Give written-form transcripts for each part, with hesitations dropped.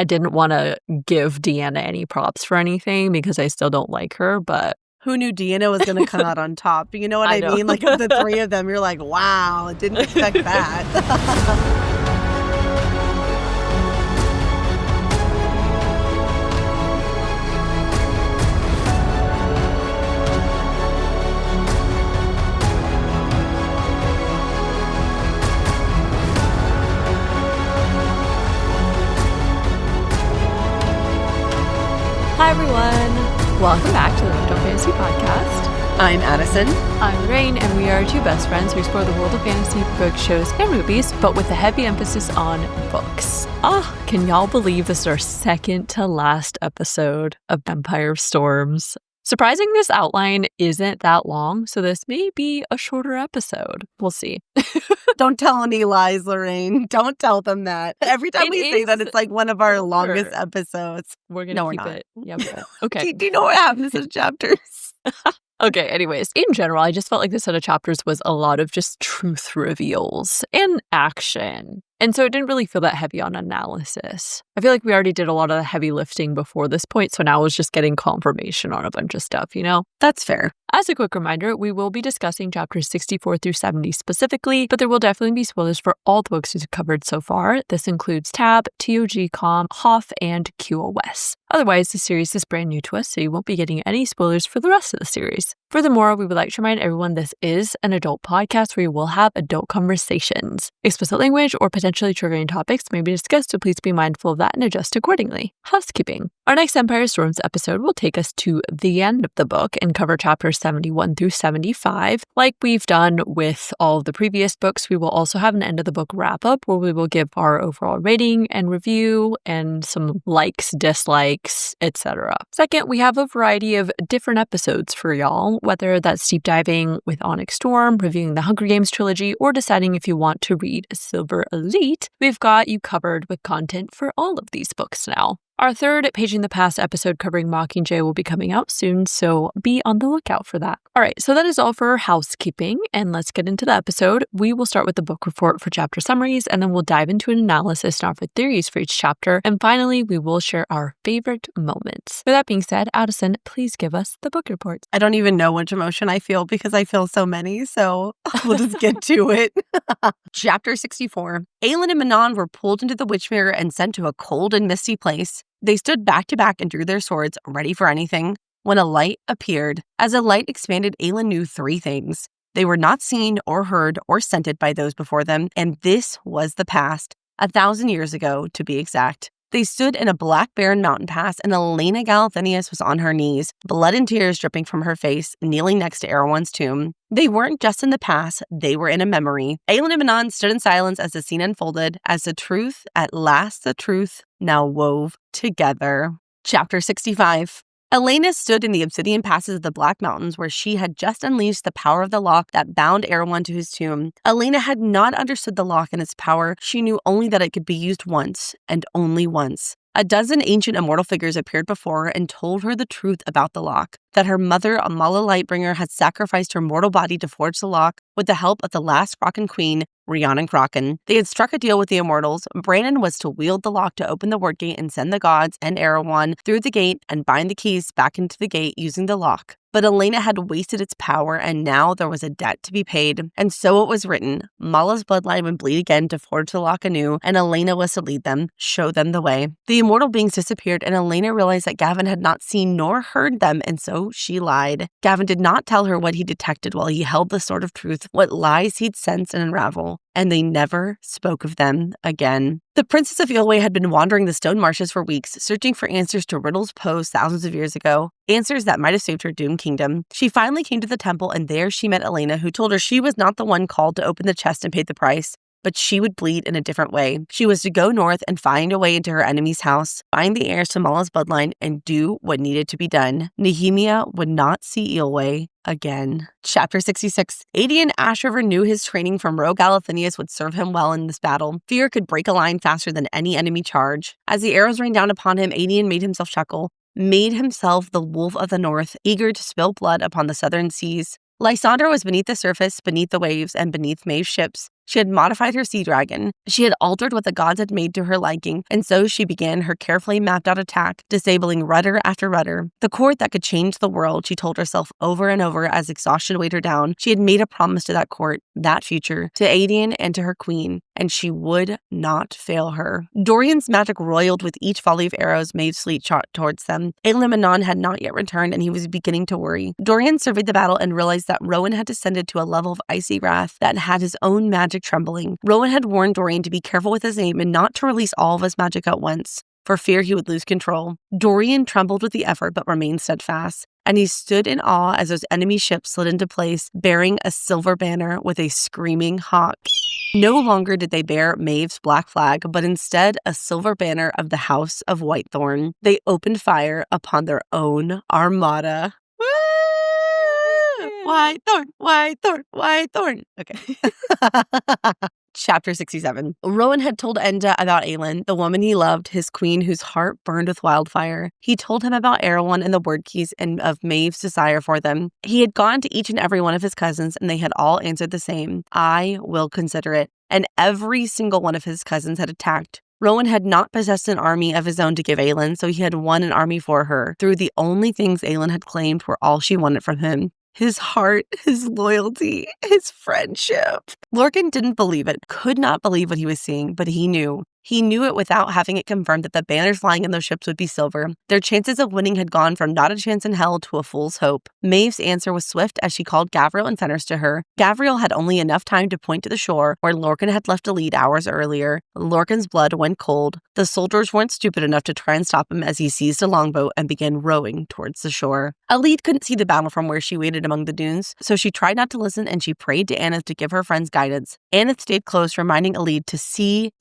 I didn't want to give Deanna any props for anything because I still don't like her, but who knew Deanna was going to come out on top? You know what I mean? Like, of the three of them, you're like, wow, didn't expect that. Hi, everyone. Welcome back to the Looked Up Fantasy Podcast. I'm Addison. I'm Rain, and we are two best friends who explore the world of fantasy through book shows and movies, but with a heavy emphasis on books. Can y'all believe this is our second to last episode of Empire of Storms? Surprising, this outline isn't that long, so this may be a shorter episode. We'll see. Don't tell any lies, Lorraine. Don't tell them that. Every time we say that, it's like one of our longest episodes. We're going to keep it. Yeah, okay. Do you know what happens in chapters? Okay, anyways, in general, I just felt like this set of chapters was a lot of just truth reveals and action. And so it didn't really feel that heavy on analysis. I feel like we already did a lot of the heavy lifting before this point, so now I was just getting confirmation on a bunch of stuff, you know? That's fair. As a quick reminder, we will be discussing chapters 64 through 70 specifically, but there will definitely be spoilers for all the books we've covered so far. This includes Tab, TOG Com, Hoff, and QoS. Otherwise, the series is brand new to us, so you won't be getting any spoilers for the rest of the series. Furthermore, we would like to remind everyone this is an adult podcast where you will have adult conversations. Explicit language or potentially triggering topics may be discussed, so please be mindful of that and adjust accordingly. Housekeeping. Our next Empire Storms episode will take us to the end of the book and cover chapters 71 through 75. Like we've done with all of the previous books, we will also have an end of the book wrap up where we will give our overall rating and review and some likes, dislikes, etc. Second, we have a variety of different episodes for y'all, whether that's deep diving with Onyx Storm, reviewing the Hunger Games trilogy, or deciding if you want to read Silver Elite. We've got you covered with content for all of these books now. Our third Paging the Past episode covering Mockingjay will be coming out soon, so be on the lookout for that. All right, so that is all for housekeeping, and let's get into the episode. We will start with the book report for chapter summaries, and then we'll dive into an analysis and offer theories for each chapter, and finally, we will share our favorite moments. With that being said, Addison, please give us the book report. I don't even know which emotion I feel because I feel so many, so we'll just get to it. Chapter 64. Aelin and Manon were pulled into the Witchmere and sent to a cold and misty place. They stood back to back and drew their swords, ready for anything, when a light appeared. As the light expanded, Aelin knew three things. They were not seen or heard or scented by those before them, and this was the past, 1,000 years ago, to be exact. They stood in a black barren mountain pass, and Elena Galathinius was on her knees, blood and tears dripping from her face, kneeling next to Erewhon's tomb. They weren't just in the past, they were in a memory. Aelin and Manon stood in silence as the scene unfolded, as the truth, at last the truth, now wove together. Chapter 65. Elena stood in the obsidian passes of the Black Mountains where she had just unleashed the power of the lock that bound Erewhon to his tomb. Elena had not understood the lock and its power. She knew only that it could be used once, and only once. A dozen ancient immortal figures appeared before her and told her the truth about the lock, that her mother, Amala Lightbringer, had sacrificed her mortal body to forge the lock with the help of the last Kraken queen, Rhiannon Kraken. They had struck a deal with the immortals. Brandon was to wield the lock to open the ward gate and send the gods and Erewhon through the gate and bind the keys back into the gate using the lock. But Elena had wasted its power, and now there was a debt to be paid. And so it was written. Mala's bloodline would bleed again to forge the lock anew, and Elena was to lead them, show them the way. The immortal beings disappeared, and Elena realized that Gavin had not seen nor heard them, and so she lied. Gavin did not tell her what he detected while he held the sword of truth, what lies he'd sense and unravel, and they never spoke of them again. The Princess of Eelway had been wandering the stone marshes for weeks, searching for answers to riddles posed thousands of years ago, answers that might have saved her doomed kingdom. She finally came to the temple, and there she met Elena, who told her she was not the one called to open the chest and pay the price, but she would bleed in a different way. She was to go north and find a way into her enemy's house, find the heirs to Mala's bloodline, and do what needed to be done. Nehemia would not see Eelway again. Chapter 66. Aedion Ashriver knew his training from rogue Galathinius would serve him well in this battle. Fear could break a line faster than any enemy charge. As the arrows rained down upon him, Aedion made himself chuckle, made himself the wolf of the north, eager to spill blood upon the southern seas. Lysandra was beneath the surface, beneath the waves, and beneath Maeve's ships. She had modified her sea dragon. She had altered what the gods had made to her liking, and so she began her carefully mapped out attack, disabling rudder after rudder. The court that could change the world, she told herself over and over as exhaustion weighed her down. She had made a promise to that court, that future, to Aedion and to her queen, and she would not fail her. Dorian's magic roiled with each volley of arrows Maeve's fleet shot towards them. Aelin and Manon had not yet returned, and he was beginning to worry. Dorian surveyed the battle and realized that Rowan had descended to a level of icy wrath that had his own magic trembling. Rowan had warned Dorian to be careful with his aim and not to release all of his magic at once, for fear he would lose control. Dorian trembled with the effort but remained steadfast, and he stood in awe as those enemy ships slid into place, bearing a silver banner with a screaming hawk. No longer did they bear Maeve's black flag, but instead a silver banner of the House of Whitethorn. They opened fire upon their own armada. Whitethorn, Whitethorn, Whitethorn. Okay. Chapter 67. Rowan had told Enda about Aelin, the woman he loved, his queen whose heart burned with wildfire. He told him about Erewhon and the word keys and of Maeve's desire for them. He had gone to each and every one of his cousins, and they had all answered the same: I will consider it. And every single one of his cousins had attacked. Rowan had not possessed an army of his own to give Aelin, so he had won an army for her. Through the only things Aelin had claimed were all she wanted from him: his heart, his loyalty, his friendship. Lorcan didn't believe it, could not believe what he was seeing, but he knew. He knew it without having it confirmed that the banners flying in those ships would be silver. Their chances of winning had gone from not a chance in hell to a fool's hope. Maeve's answer was swift as she called Gavriel and Fenris to her. Gavriel had only enough time to point to the shore where Lorcan had left a lead hours earlier. Lorcan's blood went cold. The soldiers weren't stupid enough to try and stop him as he seized a longboat and began rowing towards the shore. Alid couldn't see the battle from where she waited among the dunes, so she tried not to listen and she prayed to Aneth to give her friends guidance. Aneth stayed close, reminding Alid to see,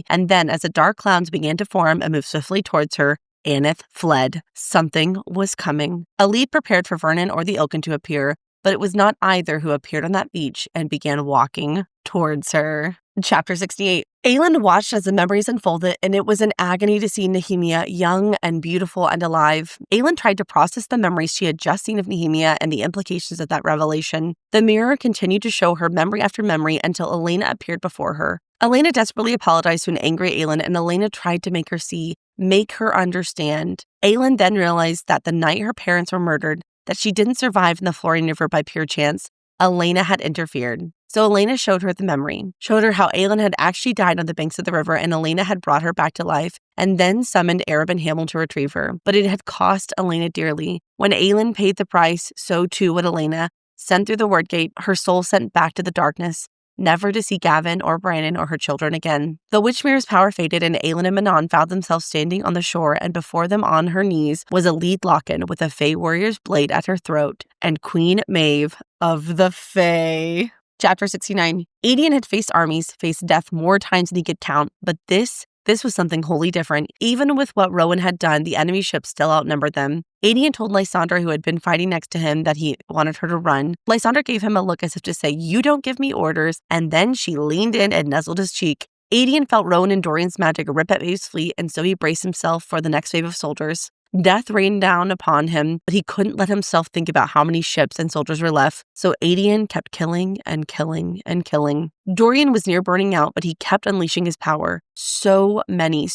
and then as the dark clouds began to form and move swiftly towards her, Aneth fled. Something was coming. Alid prepared for Vernon or the Ilkin to appear, but it was not either who appeared on that beach and began walking towards her. Chapter 68. Aelin watched as the memories unfolded, and it was an agony to see Nehemia young and beautiful and alive. Aelin tried to process the memories she had just seen of Nehemia and the implications of that revelation. The mirror continued to show her memory after memory until Elena appeared before her. Elena desperately apologized to an angry Aelin, and Elena tried to make her see, make her understand. Aelin then realized that the night her parents were murdered, that she didn't survive in the Florian River by pure chance. Elena had interfered. So Elena showed her the memory, showed her how Aelin had actually died on the banks of the river and Elena had brought her back to life and then summoned Arab and Hamel to retrieve her. But it had cost Elena dearly. When Aelin paid the price, so too would Elena, sent through the word gate, her soul sent back to the darkness, never to see Gavin or Brandon or her children again. The Witchmare's power faded and Aelin and Manon found themselves standing on the shore, and before them on her knees was Alid Locken with a Fae warrior's blade at her throat and Queen Maeve of the Fae. Chapter 69. Aedion had faced armies, faced death more times than he could count, but this was something wholly different. Even with what Rowan had done, the enemy ships still outnumbered them. Aedion told Lysandra, who had been fighting next to him, that he wanted her to run. Lysandra gave him a look as if to say, "You don't give me orders," and then she leaned in and nuzzled his cheek. Aedion felt Rowan and Dorian's magic rip at Maeve's fleet, and so he braced himself for the next wave of soldiers. Death rained down upon him, but he couldn't let himself think about how many ships and soldiers were left, so Aedion kept killing and killing and killing. Dorian was near burning out, but he kept unleashing his power. So many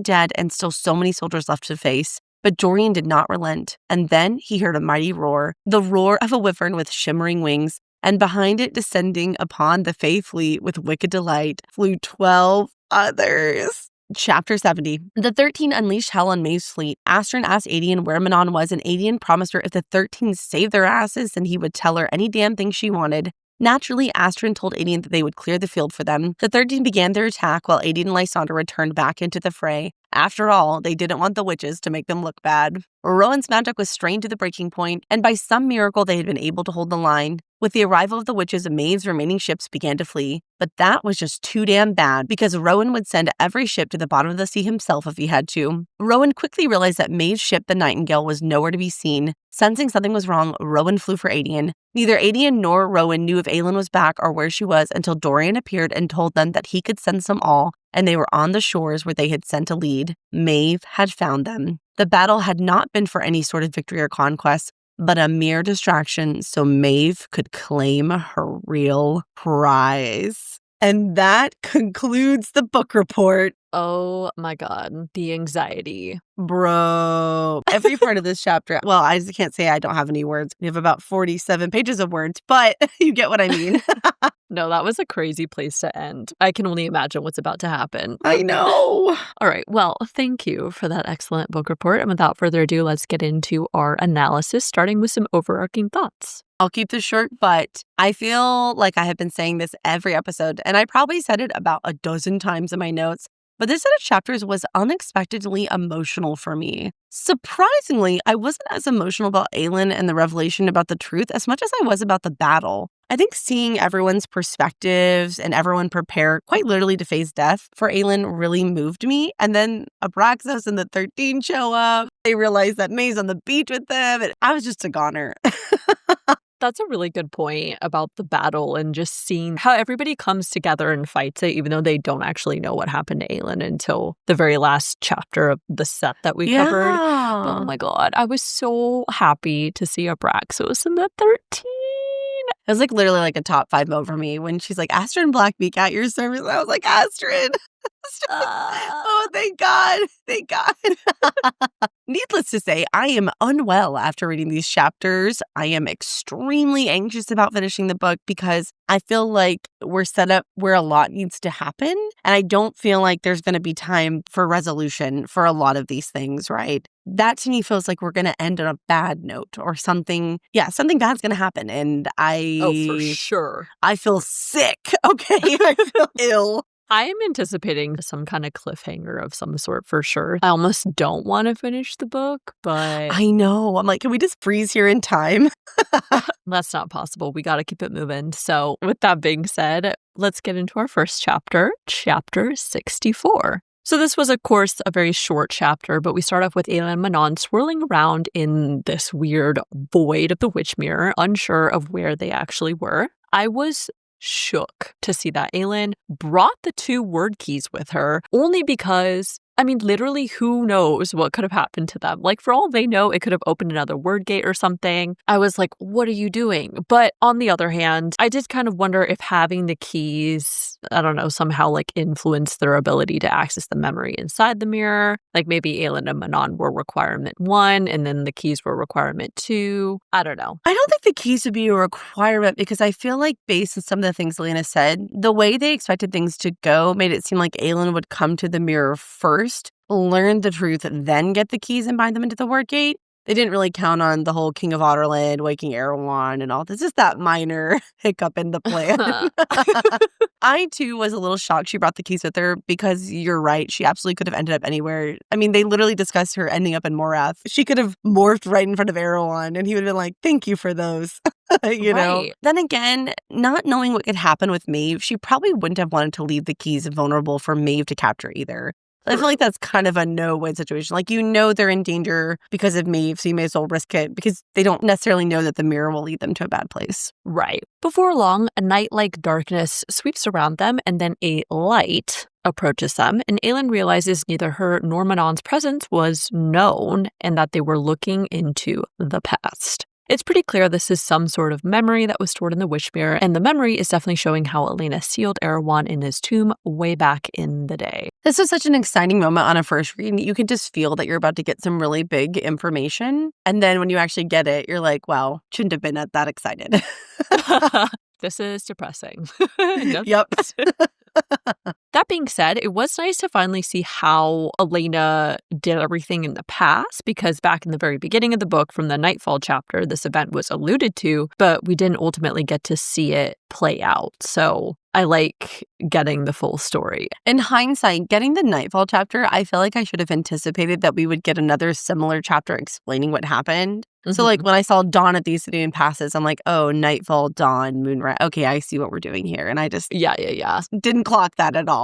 dead and still so many soldiers left to face. But Dorian did not relent, and then he heard a mighty roar, the roar of a wyvern with shimmering wings, and behind it, descending upon the Fae fleet with wicked delight, flew 12 others. Chapter 70. The 13 unleashed hell on Maeve's fleet. Astrid asked Aedion where Manon was, and Aedion promised her if the 13 saved their asses, then he would tell her any damn thing she wanted. Naturally, Astrid told Aedion that they would clear the field for them. The 13 began their attack while Aedion and Lysandra returned back into the fray. After all, they didn't want the witches to make them look bad. Rowan's magic was strained to the breaking point, and by some miracle they had been able to hold the line. With the arrival of the witches, Maeve's remaining ships began to flee. But that was just too damn bad, because Rowan would send every ship to the bottom of the sea himself if he had to. Rowan quickly realized that Maeve's ship, the Nightingale, was nowhere to be seen. Sensing something was wrong, Rowan flew for Aedion. Neither Aedion nor Rowan knew if Aelin was back or where she was until Dorian appeared and told them that he could sense them all, and they were on the shores where they had sent to lead. Maeve had found them. The battle had not been for any sort of victory or conquest. but a mere distraction so Maeve could claim her real prize. And that concludes the book report. Oh my God, the anxiety. Bro, every part of this chapter, well, I just can't say I don't have any words. We have about 47 pages of words, but you get what I mean. No, that was a crazy place to end. I can only imagine what's about to happen. I know. All right, well, thank you for that excellent book report. And without further ado, let's get into our analysis, starting with some overarching thoughts. I'll keep this short, but I feel like I have been saying this every episode, and I probably said it about a dozen times in my notes. But this set of chapters was unexpectedly emotional for me. Surprisingly, I wasn't as emotional about Aelin and the revelation about the truth as much as I was about the battle. I think seeing everyone's perspectives and everyone prepare quite literally to face death for Aelin really moved me. And then Abraxos and the 13 show up. They realize that May's on the beach with them. And I was just a goner. That's a really good point about the battle and just seeing how everybody comes together and fights it, even though they don't actually know what happened to Aelin until the very last chapter of the set that we covered. Oh my God, I was so happy to see Abraxos in the 13. It was like literally like a top 5 moment for me when she's like, Astrid Blackbeak at your service. I was like, Astrid. Oh, thank God. Thank God. Needless to say, I am unwell after reading these chapters. I am extremely anxious about finishing the book because I feel like we're set up where a lot needs to happen. And I don't feel like there's going to be time for resolution for a lot of these things, right? That to me feels like we're going to end on a bad note or something. Yeah, something bad's going to happen. And Oh, for sure. I feel sick. Okay. I feel ill. I am anticipating some kind of cliffhanger of some sort for sure. I almost don't want to finish the book, but I know. I'm like, can we just freeze here in time? That's not possible. We got to keep it moving. So with that being said, let's get into our first chapter, chapter 64. So this was, of course, a very short chapter, but we start off with Aelin and Manon swirling around in this weird void of the witch mirror, unsure of where they actually were. I was shook to see that Aelin brought the 2 word keys with her only because, I mean, literally, who knows what could have happened to them? Like, for all they know, it could have opened another word gate or something. I was like, what are you doing? But on the other hand, I did kind of wonder if having the keys, I don't know, somehow like influenced their ability to access the memory inside the mirror. Like maybe Aelin and Manon were requirement 1 and then the keys were requirement 2. I don't know. I don't think the keys would be a requirement because I feel like based on some of the things Lena said, the way they expected things to go made it seem like Aelin would come to the mirror first, learn the truth, then get the keys and bind them into the word gate. They didn't really count on the whole King of Otterland, waking Erewhon, and all this. Just that minor hiccup in the plan. I, too, was a little shocked she brought the keys with her because you're right. She absolutely could have ended up anywhere. I mean, they literally discussed her ending up in Morath. She could have morphed right in front of Erewhon, and he would have been like, thank you for those. You know? Then again, not knowing what could happen with Maeve, she probably wouldn't have wanted to leave the keys vulnerable for Maeve to capture either. I feel like that's kind of a no-win situation. Like, you know they're in danger because of Maeve, so you may as well risk it because they don't necessarily know that the mirror will lead them to a bad place. Right. Before long, a night-like darkness sweeps around them, and then a light approaches them, and Aelin realizes neither her nor Manon's presence was known and that they were looking into the past. It's pretty clear this is some sort of memory that was stored in the witch mirror, and the memory is definitely showing how Elena sealed Erewhon in his tomb way back in the day. This was such an exciting moment on a first read. You can just feel that you're about to get some really big information. And then when you actually get it, you're like, well, shouldn't have been that excited. This is depressing. Yep. That being said, it was nice to finally see how Elena did everything in the past, because back in the very beginning of the book, from the Nightfall chapter, this event was alluded to, but we didn't ultimately get to see it play out. So I like getting the full story. In hindsight, getting the Nightfall chapter, I feel like I should have anticipated that we would get another similar chapter explaining what happened. Mm-hmm. So like when I saw Dawn at the Obsidian Passes, I'm like, oh, Nightfall, Dawn, Moonrise. Okay, I see what we're doing here. And I just didn't clock that at all.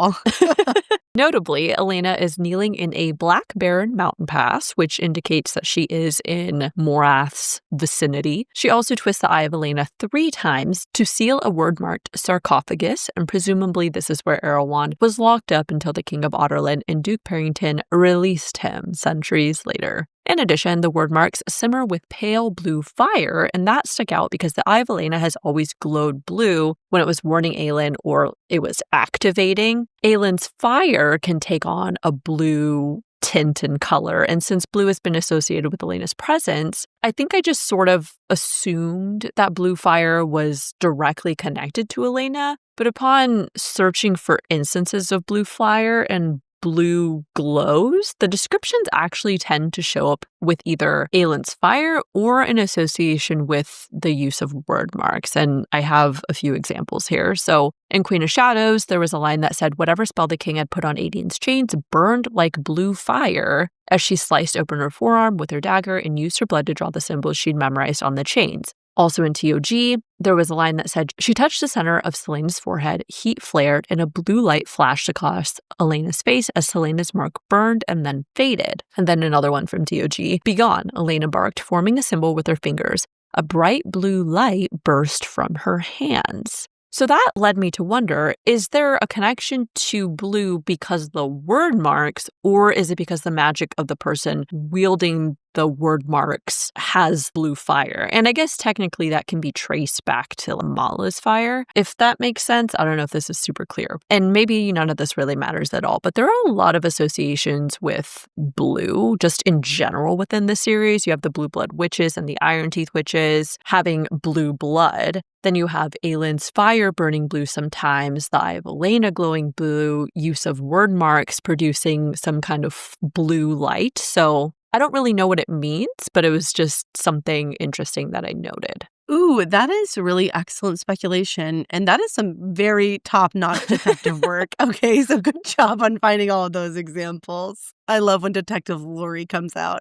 Notably, Elena is kneeling in a black barren mountain pass, which indicates that she is in Morath's vicinity. She also twists the eye of Elena 3 times to seal a word-marked sarcophagus, and presumably this is where Erewhon was locked up until the King of Otterland and Duke Parrington released him centuries later. In addition, the word marks simmer with pale blue fire, and that stuck out because the eye of Elena has always glowed blue when it was warning Aelin or it was activating. Aelin's fire can take on a blue tint and color, and since blue has been associated with Elena's presence, I think I just sort of assumed that blue fire was directly connected to Elena, but upon searching for instances of blue fire and blue glows, the descriptions actually tend to show up with either Aelin's fire or in association with the use of word marks. And I have a few examples here. So in Queen of Shadows, there was a line that said, whatever spell the king had put on Aedine's chains burned like blue fire as she sliced open her forearm with her dagger and used her blood to draw the symbols she'd memorized on the chains. Also in TOG, there was a line that said, she touched the center of Celaena's forehead, heat flared, and a blue light flashed across Elena's face as Celaena's mark burned and then faded. And then another one from TOG, begone, Elena barked, forming a symbol with her fingers. A bright blue light burst from her hands. So that led me to wonder, is there a connection to blue because the word marks, or is it because the magic of the person wielding the word marks has blue fire? And I guess technically that can be traced back to Mala's fire, if that makes sense. I don't know if this is super clear. And maybe none of this really matters at all, but there are a lot of associations with blue, just in general within the series. You have the blue blood witches and the Iron Teeth witches having blue blood. Then you have Aelin's fire burning blue sometimes, the Eye of Elena glowing blue, use of word marks producing some kind of blue light. So I don't really know what it means, but it was just something interesting that I noted. Ooh, that is really excellent speculation. And that is some very top-notch detective work. Okay, so good job on finding all of those examples. I love when Detective Lori comes out.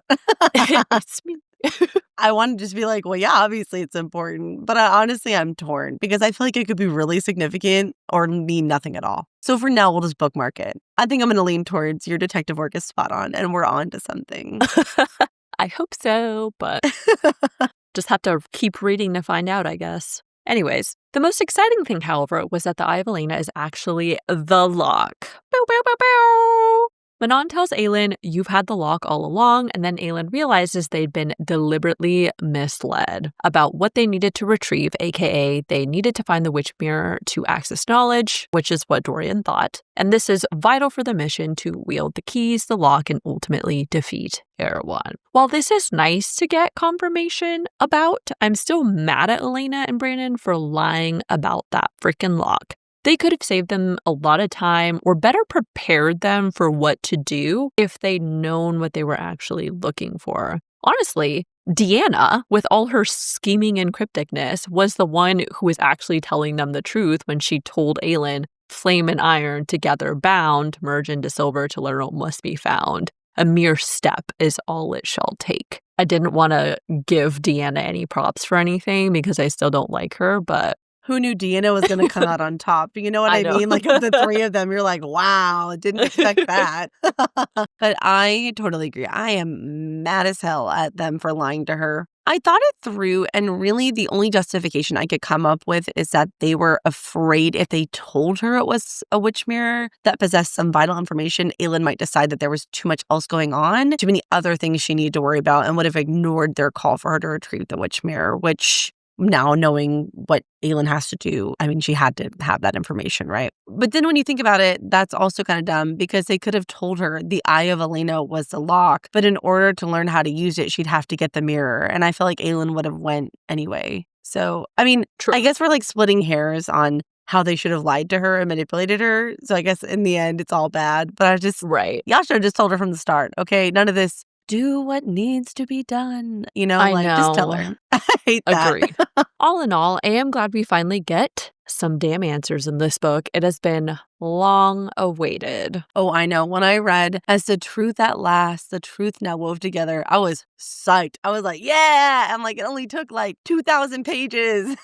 It's me. I want to just be like, well, yeah, obviously it's important. But honestly, I'm torn because I feel like it could be really significant or mean nothing at all. So for now, we'll just bookmark it. I think I'm going to lean towards your detective work is spot on and we're on to something. I hope so, but just have to keep reading to find out, I guess. Anyways, the most exciting thing, however, was that the Eye of Elena is actually the lock. Bow, bow, bow, bow. Manon tells Aelin, you've had the lock all along, and then Aelin realizes they'd been deliberately misled about what they needed to retrieve, aka they needed to find the witch mirror to access knowledge, which is what Dorian thought. And this is vital for the mission to wield the keys, the lock, and ultimately defeat Erewhon. While this is nice to get confirmation about, I'm still mad at Elena and Brandon for lying about that freaking lock. They could have saved them a lot of time or better prepared them for what to do if they'd known what they were actually looking for. Honestly, Deanna, with all her scheming and crypticness, was the one who was actually telling them the truth when she told Aelin, flame and iron together bound, merge into silver till a realm must be found. A mere step is all it shall take. I didn't want to give Deanna any props for anything because I still don't like her, but who knew Deanna was going to come out on top? You know what I mean? Like, of the three of them, you're like, wow, didn't expect that. But I totally agree. I am mad as hell at them for lying to her. I thought it through, and really the only justification I could come up with is that they were afraid if they told her it was a witch mirror that possessed some vital information, Aelin might decide that there was too much else going on, too many other things she needed to worry about, and would have ignored their call for her to retrieve the witch mirror, which now knowing what Aelin has to do, I mean, she had to have that information, right? But then when you think about it, that's also kind of dumb because they could have told her the Eye of Elena was the lock, but in order to learn how to use it, she'd have to get the mirror. And I feel like Aelin would have went anyway. So, I mean, True. I guess we're like splitting hairs on how they should have lied to her and manipulated her. So I guess in the end, it's all bad. But Right. Y'all should have just told her from the start, okay? None of this, do what needs to be done. You know, I know. Just tell her. I hate that. Agreed. All in all, I am glad we finally get some damn answers in this book. It has been long awaited. Oh, I know. When I read, as the truth at last, the truth now wove together, I was psyched. I was like, yeah. I'm like, it only took like 2,000 pages.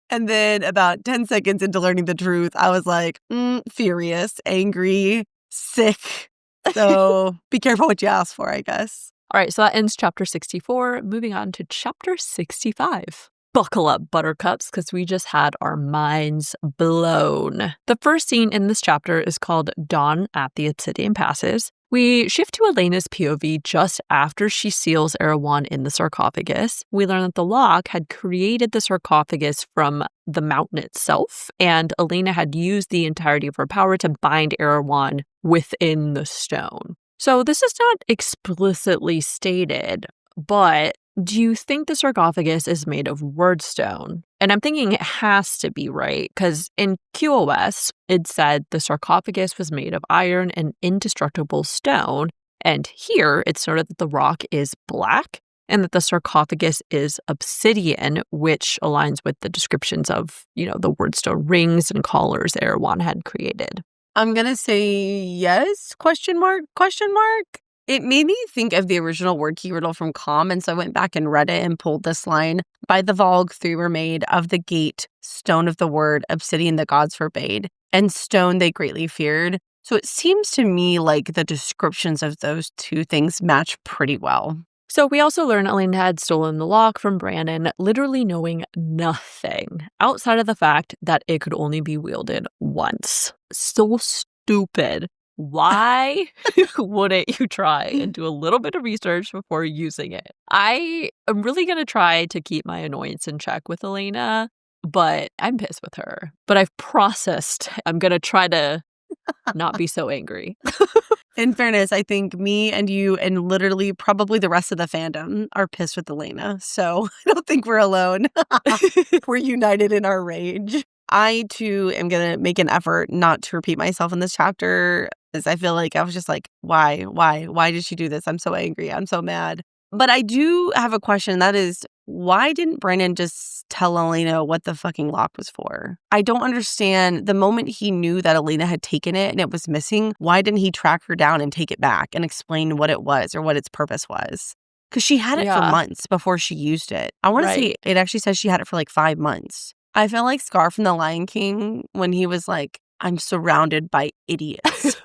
And then about 10 seconds into learning the truth, I was like, furious, angry, sick. So be careful what you ask for, I guess. All right, so that ends chapter 64. Moving on to chapter 65. Buckle up, buttercups, because we just had our minds blown. The first scene in this chapter is called Dawn at the Obsidian Passes. We shift to Elena's POV just after she seals Erewhon in the sarcophagus. We learn that the lock had created the sarcophagus from the mountain itself, and Elena had used the entirety of her power to bind Erewhon within the stone. So this is not explicitly stated, but do you think the sarcophagus is made of wordstone? And I'm thinking it has to be, right? Because in QoS, it said the sarcophagus was made of iron and indestructible stone. And here, it's noted that the rock is black and that the sarcophagus is obsidian, which aligns with the descriptions of, the wordstone rings and collars Erewhon had created. I'm going to say yes, question mark. It made me think of the original word key riddle from Calm, and so I went back and read it and pulled this line. By the Volg, three were made of the gate, stone of the word, obsidian the gods forbade, and stone they greatly feared. So it seems to me like the descriptions of those two things match pretty well. So we also learn Elena had stolen the lock from Brandon, literally knowing nothing outside of the fact that it could only be wielded once. So stupid. Why wouldn't you try and do a little bit of research before using it? I am really going to try to keep my annoyance in check with Elena, but I'm pissed with her. But I've processed. I'm going to try to not be so angry. In fairness, I think me and you and literally probably the rest of the fandom are pissed with Elena. So I don't think we're alone. We're united in our rage. I, too, am going to make an effort not to repeat myself in this chapter, because I feel like I was just like, why? Why did she do this? I'm so angry. I'm so mad. But I do have a question. That is, why didn't Brandon just tell Elena what the fucking lock was for? I don't understand. The moment he knew that Elena had taken it and it was missing, why didn't he track her down and take it back and explain what it was or what its purpose was? Because she had it for months before she used it. I want to say it actually says she had it for like 5 months. I feel like Scar from The Lion King when he was like, I'm surrounded by idiots.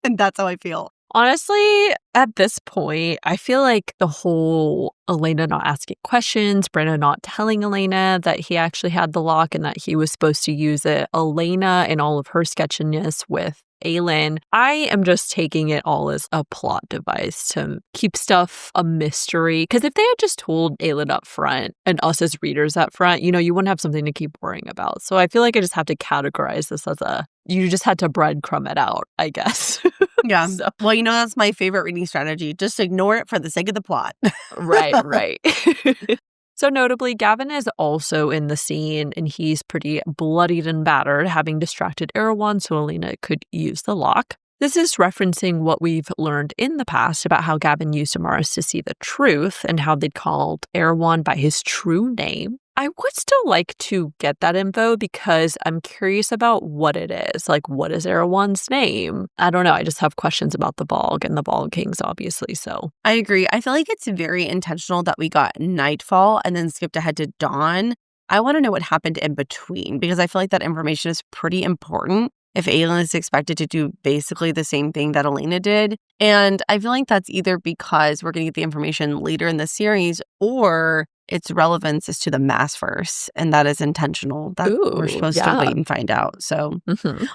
And that's how I feel. Honestly, at this point, I feel like the whole Elena not asking questions, Brandon not telling Elena that he actually had the lock and that he was supposed to use it, Elena and all of her sketchiness with Aelin, I am just taking it all as a plot device to keep stuff a mystery. Because if they had just told Aelin up front and us as readers up front, you wouldn't have something to keep worrying about. So I feel like I just have to categorize this as you just had to breadcrumb it out, I guess. Yeah. So. Well, that's my favorite reading strategy. Just ignore it for the sake of the plot. Right. So notably, Gavin is also in the scene, and he's pretty bloodied and battered, having distracted Erewhon so Elena could use the lock. This is referencing what we've learned in the past about how Gavin used Amaris to see the truth and how they'd called Erewhon by his true name. I would still like to get that info because I'm curious about what it is. Like, what is Erewhon's name? I don't know. I just have questions about the Volg and the Volg Kings, obviously. So I agree. I feel like it's very intentional that we got nightfall and then skipped ahead to dawn. I want to know what happened in between because I feel like that information is pretty important if Aelin is expected to do basically the same thing that Elena did. And I feel like that's either because we're going to get the information later in the series or its relevance is to the Massverse, and that is intentional. That we're supposed to wait and find out. So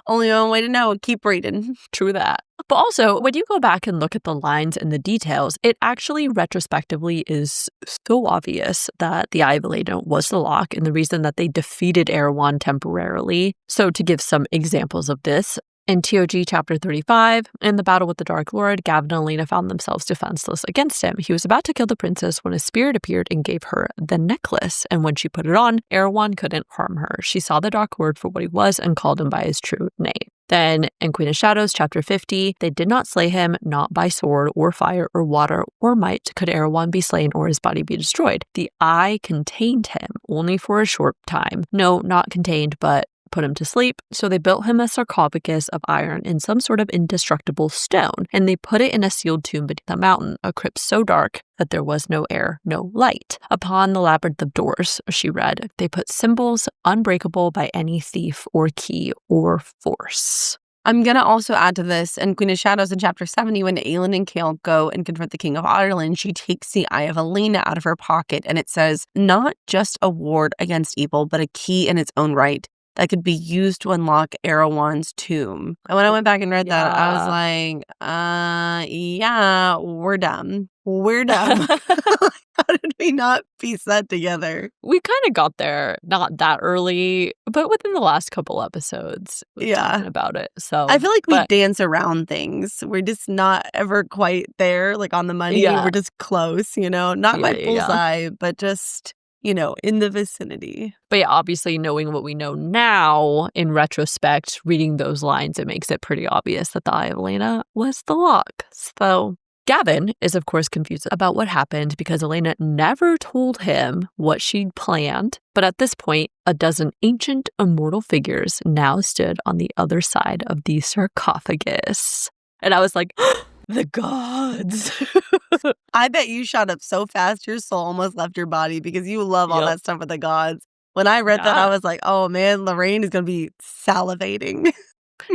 only one way to know. Keep reading. True that. But also, when you go back and look at the lines and the details, it actually retrospectively is so obvious that the Eye of Elena was the lock and the reason that they defeated Erewhon temporarily. So to give some examples of this, in TOG Chapter 35, in the battle with the Dark Lord, Gavin and Elena found themselves defenseless against him. He was about to kill the princess when a spirit appeared and gave her the necklace. And when she put it on, Erewhon couldn't harm her. She saw the Dark Lord for what he was and called him by his true name. Then, in Queen of Shadows, Chapter 50, they did not slay him, not by sword or fire or water or might could Erewhon be slain or his body be destroyed. The eye contained him only for a short time. No, not contained, but put him to sleep. So they built him a sarcophagus of iron in some sort of indestructible stone, and they put it in a sealed tomb beneath a mountain, a crypt so dark that there was no air, no light. Upon the labyrinth of doors, she read, they put symbols unbreakable by any thief or key or force. I'm going to also add to this, in Queen of Shadows in Chapter 70, when Aelin and Chaol go and confront the King of Ireland, she takes the Eye of Elena out of her pocket, and it says, not just a ward against evil, but a key in its own right. that could be used to unlock Erewhon's tomb. And when I went back and read that, I was like, yeah, we're dumb. We're dumb. How did we not piece that together? We kind of got there, not that early, but within the last couple episodes, we're talking about it. So I feel like we dance around things. We're just not ever quite there, like on the money. Yeah. We're just close, not quite bullseye, but just, in the vicinity. But yeah, obviously knowing what we know now, in retrospect, reading those lines, it makes it pretty obvious that the Eye of Elena was the lock. So Gavin is, of course, confused about what happened because Elena never told him what she'd planned. But at this point, a dozen ancient immortal figures now stood on the other side of the sarcophagus. And I was like, the gods. I bet you shot up so fast your soul almost left your body because you love all that stuff with the gods. When I read that, I was like, oh man, Lorraine is going to be salivating.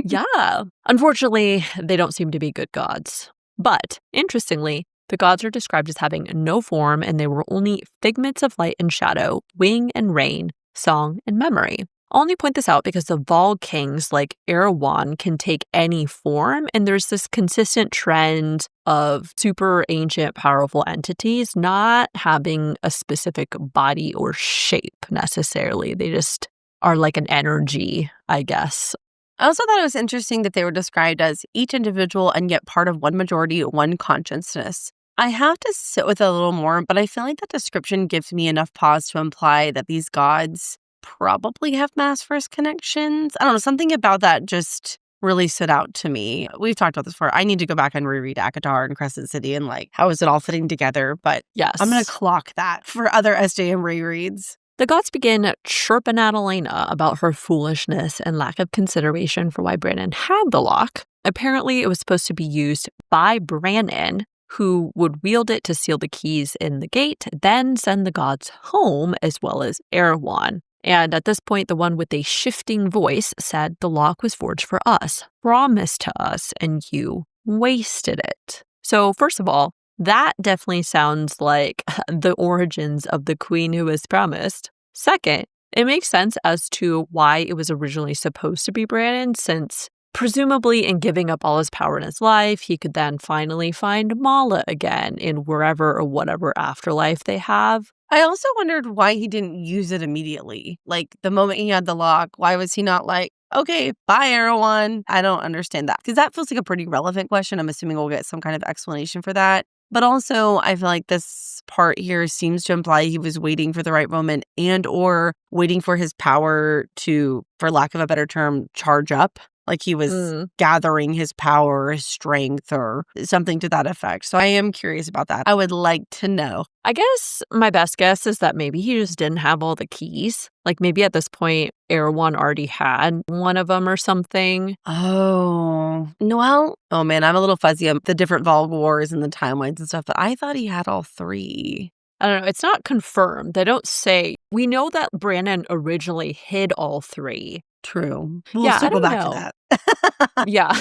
Yeah. Unfortunately, they don't seem to be good gods. But, interestingly, the gods are described as having no form, and they were only figments of light and shadow, wing and rain, song and memory. I'll only point this out because the Vol kings like Erewhon can take any form, and there's this consistent trend of super ancient, powerful entities not having a specific body or shape necessarily. They just are like an energy, I guess. I also thought it was interesting that they were described as each individual and yet part of one majority, one consciousness. I have to sit with it a little more, but I feel like that description gives me enough pause to imply that these gods probably have mass first connections. I don't know, something about that just really stood out to me. We've talked about this before. I need to go back and reread ACOTAR and Crescent City and how is it all fitting together? But yes, I'm going to clock that for other SJM rereads. The gods begin chirping at Elena about her foolishness and lack of consideration for why Brannon had the lock. Apparently, it was supposed to be used by Brannon, who would wield it to seal the keys in the gate, then send the gods home, as well as Erewhon. And at this point, the one with a shifting voice said the lock was forged for us, promised to us, and you wasted it. So first of all, that definitely sounds like the origins of the queen who was promised. Second, it makes sense as to why it was originally supposed to be Brannon, since presumably in giving up all his power in his life, he could then finally find Mala again in wherever or whatever afterlife they have. I also wondered why he didn't use it immediately. The moment he had the lock, why was he not like, okay, bye, Erewhon? I don't understand that. Because that feels like a pretty relevant question. I'm assuming we'll get some kind of explanation for that. But also, I feel like this part here seems to imply he was waiting for the right moment and or waiting for his power to, for lack of a better term, charge up. Like he was gathering his power, his strength, or something to that effect. So I am curious about that. I would like to know. I guess my best guess is that maybe he just didn't have all the keys. Maybe at this point, Erewhon already had one of them or something. Oh, well, oh man, I'm a little fuzzy on the different Vol Wars and the timelines and stuff, but I thought he had all three. I don't know. It's not confirmed. They don't say. We know that Brannon originally hid all three. True. We'll circle back to that. Yeah.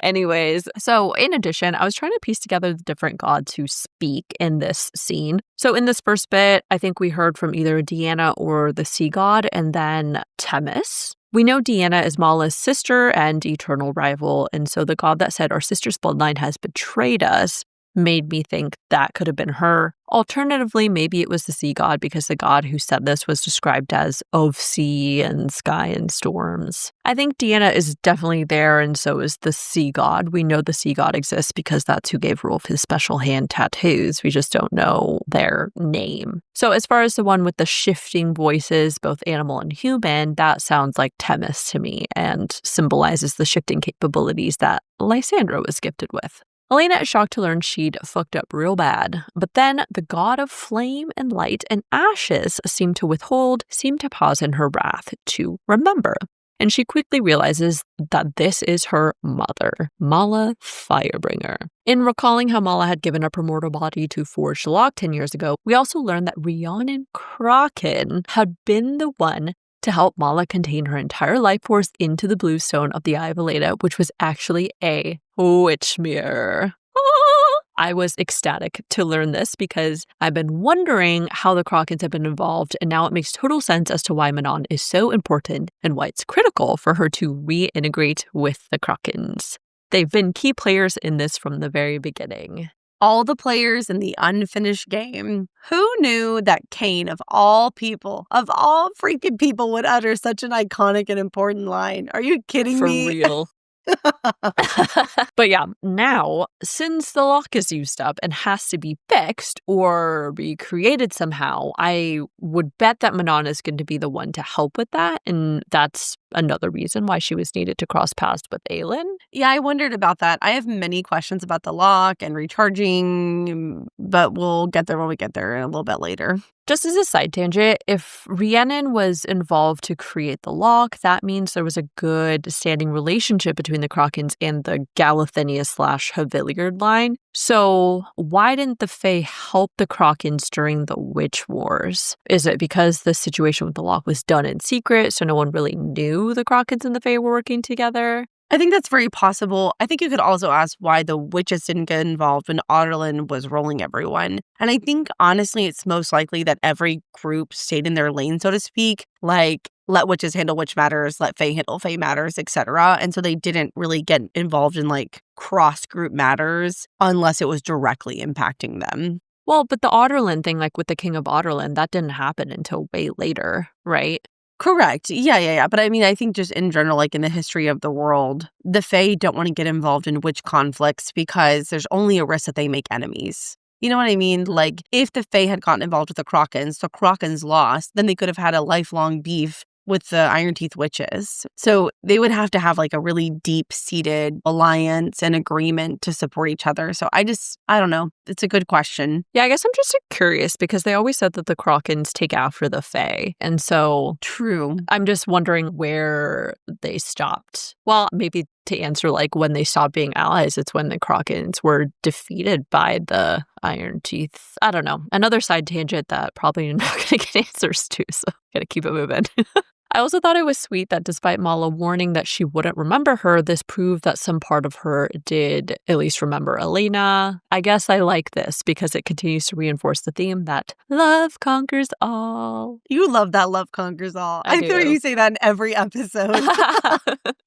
Anyways, so in addition, I was trying to piece together the different gods who speak in this scene. So in this first bit, I think we heard from either Deanna or the sea god, and then Themis. We know Deanna is Mala's sister and eternal rival, and so the god that said our sister's bloodline has betrayed us made me think that could have been her. Alternatively, maybe it was the sea god because the god who said this was described as of sea and sky and storms. I think Deanna is definitely there, and so is the sea god. We know the sea god exists because that's who gave Rolf his special hand tattoos. We just don't know their name. So as far as the one with the shifting voices, both animal and human, that sounds like Themis to me and symbolizes the shifting capabilities that Lysandra was gifted with. Elena is shocked to learn she'd fucked up real bad, but then the god of flame and light and ashes seem to pause in her wrath to remember. And she quickly realizes that this is her mother, Mala Firebringer. In recalling how Mala had given up her mortal body to forge the lock 10 years ago, we also learned that Rhiannon Kraken had been the one to help Mala contain her entire life force into the blue stone of the Eye of Elena, which was actually a witch mirror. I was ecstatic to learn this because I've been wondering how the Krakens have been involved, and now it makes total sense as to why Manon is so important and why it's critical for her to reintegrate with the Krakens. They've been key players in this from the very beginning. All the players in the unfinished game. Who knew that Cain, of all people, of all freaking people, would utter such an iconic and important line? Are you kidding me? For real. But yeah, now, since the lock is used up and has to be fixed or recreated somehow, I would bet that Manon is going to be the one to help with that. And that's another reason why she was needed to cross paths with Aelin. Yeah, I wondered about that. I have many questions about the lock and recharging, but we'll get there when we get there a little bit later. Just as a side tangent, if Rhiannon was involved to create the lock, that means there was a good standing relationship between the Krakens and the Galathinius/Haviliard line. So why didn't the Fae help the Krakens during the Witch Wars? Is it because the situation with the lock was done in secret, so no one really knew the Krakens and the Fae were working together? I think that's very possible. I think you could also ask why the witches didn't get involved when Adarlan was rolling everyone. And I think, honestly, it's most likely that every group stayed in their lane, so to speak. Like, let witches handle witch matters, let Fae handle Fae matters, etc. And so they didn't really get involved in, like, cross-group matters unless it was directly impacting them. Well, but the Adarlan thing, like with the King of Adarlan, that didn't happen until way later, right? Correct. Yeah. But I mean, I think just in general, like in the history of the world, the Fae don't want to get involved in witch conflicts because there's only a risk that they make enemies. You know what I mean? Like, if the Fae had gotten involved with the Krakens lost, then they could have had a lifelong beef with the Iron Teeth witches. So they would have to have like a really deep-seated alliance and agreement to support each other. So I don't know. It's a good question. Yeah, I guess I'm just curious because they always said that the Krakens take after the Fae. And so True. I'm just wondering where they stopped. Well, maybe to answer like when they stopped being allies, it's when the Krakens were defeated by the Iron Teeth. I don't know. Another side tangent that probably you're not going to get answers to, so gotta keep it moving. I also thought it was sweet that despite Mala warning that she wouldn't remember her, this proved that some part of her did at least remember Elena. I guess I like this because it continues to reinforce the theme that love conquers all. You love that love conquers all. I feel like you say that in every episode.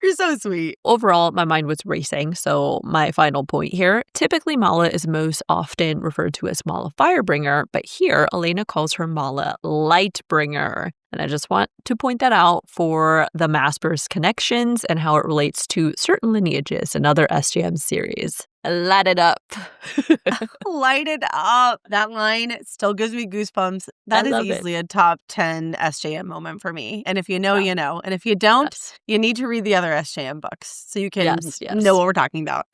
You're so sweet. Overall, my mind was racing, so my final point here. Typically, Mala is most often referred to as Mala Firebringer, but here, Elena calls her Mala Lightbringer. And I just want to point that out for the Maspers connections and how it relates to certain lineages in other SJM series. Light it up. Light it up. That line still gives me goosebumps. That is easily a top 10 SJM moment for me. And if you know, you know. And if you don't, you need to read the other SJM books so you can know what we're talking about.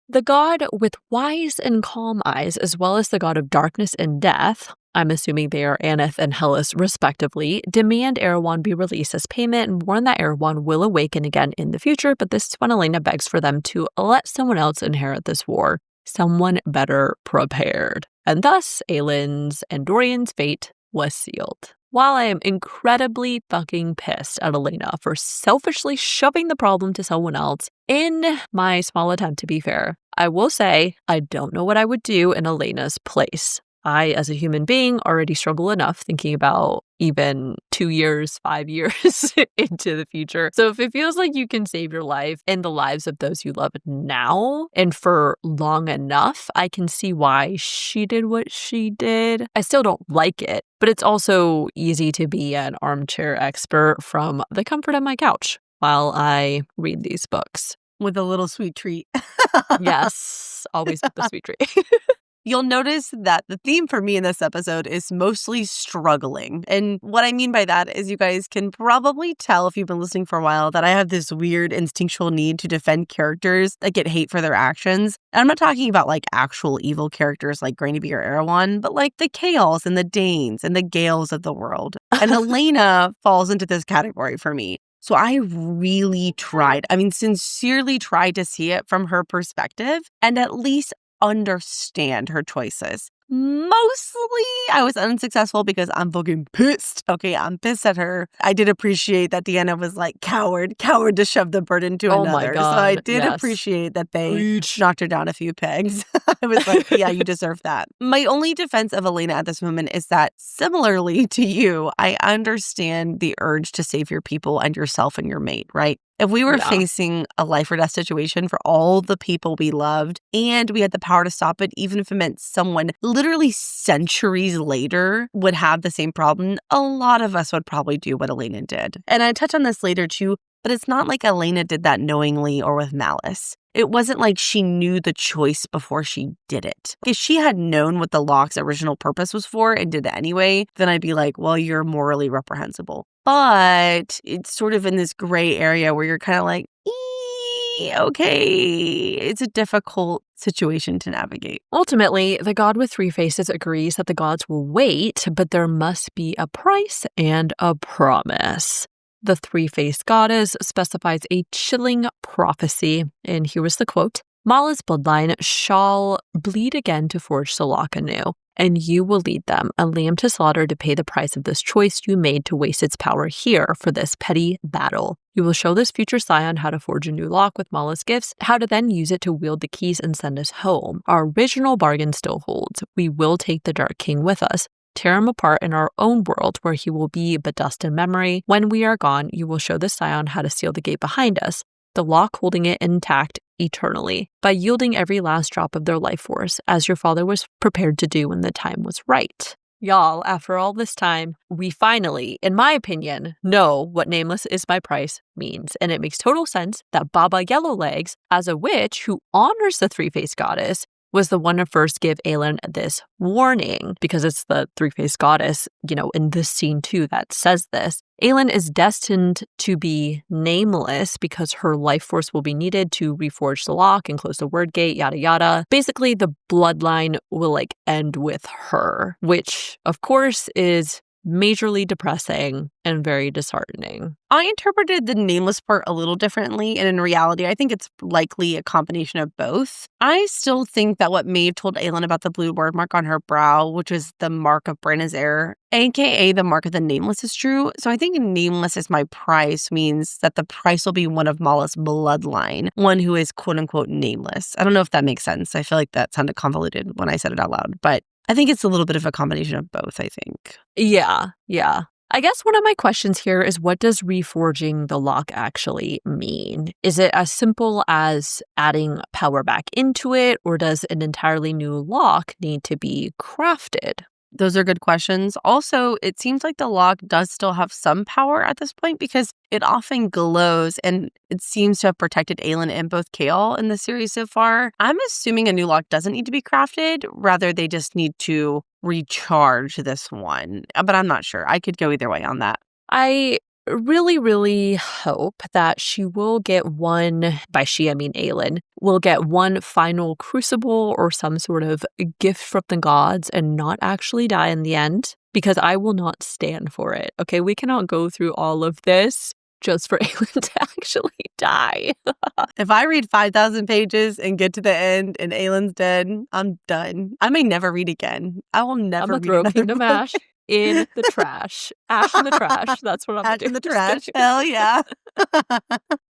The god with wise and calm eyes, as well as the god of darkness and death, I'm assuming they are Aneth and Hellas respectively, demand Erewhon be released as payment and warn that Erewhon will awaken again in the future, but this is when Elena begs for them to let someone else inherit this war, someone better prepared. And thus, Aelin's and Dorian's fate was sealed. While I am incredibly fucking pissed at Elena for selfishly shoving the problem to someone else, in my small attempt to be fair, I will say I don't know what I would do in Elena's place. I, as a human being, already struggle enough thinking about even 2 years, 5 years into the future. So if it feels like you can save your life and the lives of those you love now and for long enough, I can see why she did what she did. I still don't like it, but it's also easy to be an armchair expert from the comfort of my couch while I read these books. With a little sweet treat. Yes, always with the sweet treat. You'll notice that the theme for me in this episode is mostly struggling. And what I mean by that is you guys can probably tell if you've been listening for a while that I have this weird instinctual need to defend characters that get hate for their actions. And I'm not talking about like actual evil characters like Granny or Erewhon, but like the Chaos and the Danes and the Gales of the world. And Elena falls into this category for me. So I really sincerely tried to see it from her perspective and at least understand her choices. Mostly, I was unsuccessful because I'm fucking pissed. Okay, I'm pissed at her. I did appreciate that Deanna was like, coward to shove the burden to another. My God, so I did appreciate that they knocked her down a few pegs. I was like, yeah, you deserve that. My only defense of Elena at this moment is that, similarly to you, I understand the urge to save your people and yourself and your mate, right? If we were facing a life or death situation for all the people we loved and we had the power to stop it, even if it meant someone literally centuries later would have the same problem, a lot of us would probably do what Elena did. And I touch on this later too, but it's not like Elena did that knowingly or with malice. It wasn't like she knew the choice before she did it. If she had known what the lock's original purpose was for and did it anyway, then I'd be like, well, you're morally reprehensible. But it's sort of in this gray area where you're kind of like, okay, it's a difficult situation to navigate. Ultimately, the god with three faces agrees that the gods will wait, but there must be a price and a promise. The three-faced goddess specifies a chilling prophecy, and here was the quote: Mala's bloodline shall bleed again to forge the lock anew, and you will lead them, a lamb to slaughter to pay the price of this choice you made to waste its power here for this petty battle. You will show this future scion how to forge a new lock with Mala's gifts, how to then use it to wield the keys and send us home. Our original bargain still holds. We will take the Dark King with us, tear him apart in our own world where he will be but dust and memory. When we are gone, you will show the scion how to seal the gate behind us, the lock holding it intact eternally, by yielding every last drop of their life force, as your father was prepared to do when the time was right. Y'all, after all this time, we finally, in my opinion, know what Nameless is my price means. And it makes total sense that Baba Yellowlegs, as a witch who honors the three-faced goddess, was the one to first give Aelin this warning, because it's the three-faced goddess, in this scene too, that says this. Aelin is destined to be nameless because her life force will be needed to reforge the lock and close the word gate, yada yada. Basically, the bloodline will end with her, which of course is majorly depressing and very disheartening. I interpreted the nameless part a little differently, and in reality, I think it's likely a combination of both. I still think that what Maeve told Aelin about the blue word mark on her brow, which is the mark of Brandon's heir, aka the mark of the nameless, is true. So I think nameless is my price means that the price will be one of Mala's bloodline, one who is quote-unquote nameless. I don't know if that makes sense. I feel like that sounded convoluted when I said it out loud, but I think it's a little bit of a combination of both, I think. Yeah. I guess one of my questions here is, what does reforging the lock actually mean? Is it as simple as adding power back into it, or does an entirely new lock need to be crafted? Those are good questions. Also, it seems like the lock does still have some power at this point because it often glows, and it seems to have protected Aelin and both Chaol in the series so far. I'm assuming a new lock doesn't need to be crafted. Rather, they just need to recharge this one. But I'm not sure. I could go either way on that. I really, really hope that she will get one, by she I mean Aelin, will get one final crucible or some sort of gift from the gods and not actually die in the end, because I will not stand for it. Okay, we cannot go through all of this just for Aelin to actually die. If I read 5,000 pages and get to the end and Aelin's dead, I'm done. I may never read again. I will never read throw another Kingdom book. Ash in the trash. Ash in the trash. That's what I'm Ash doing. in the trash. Hell yeah.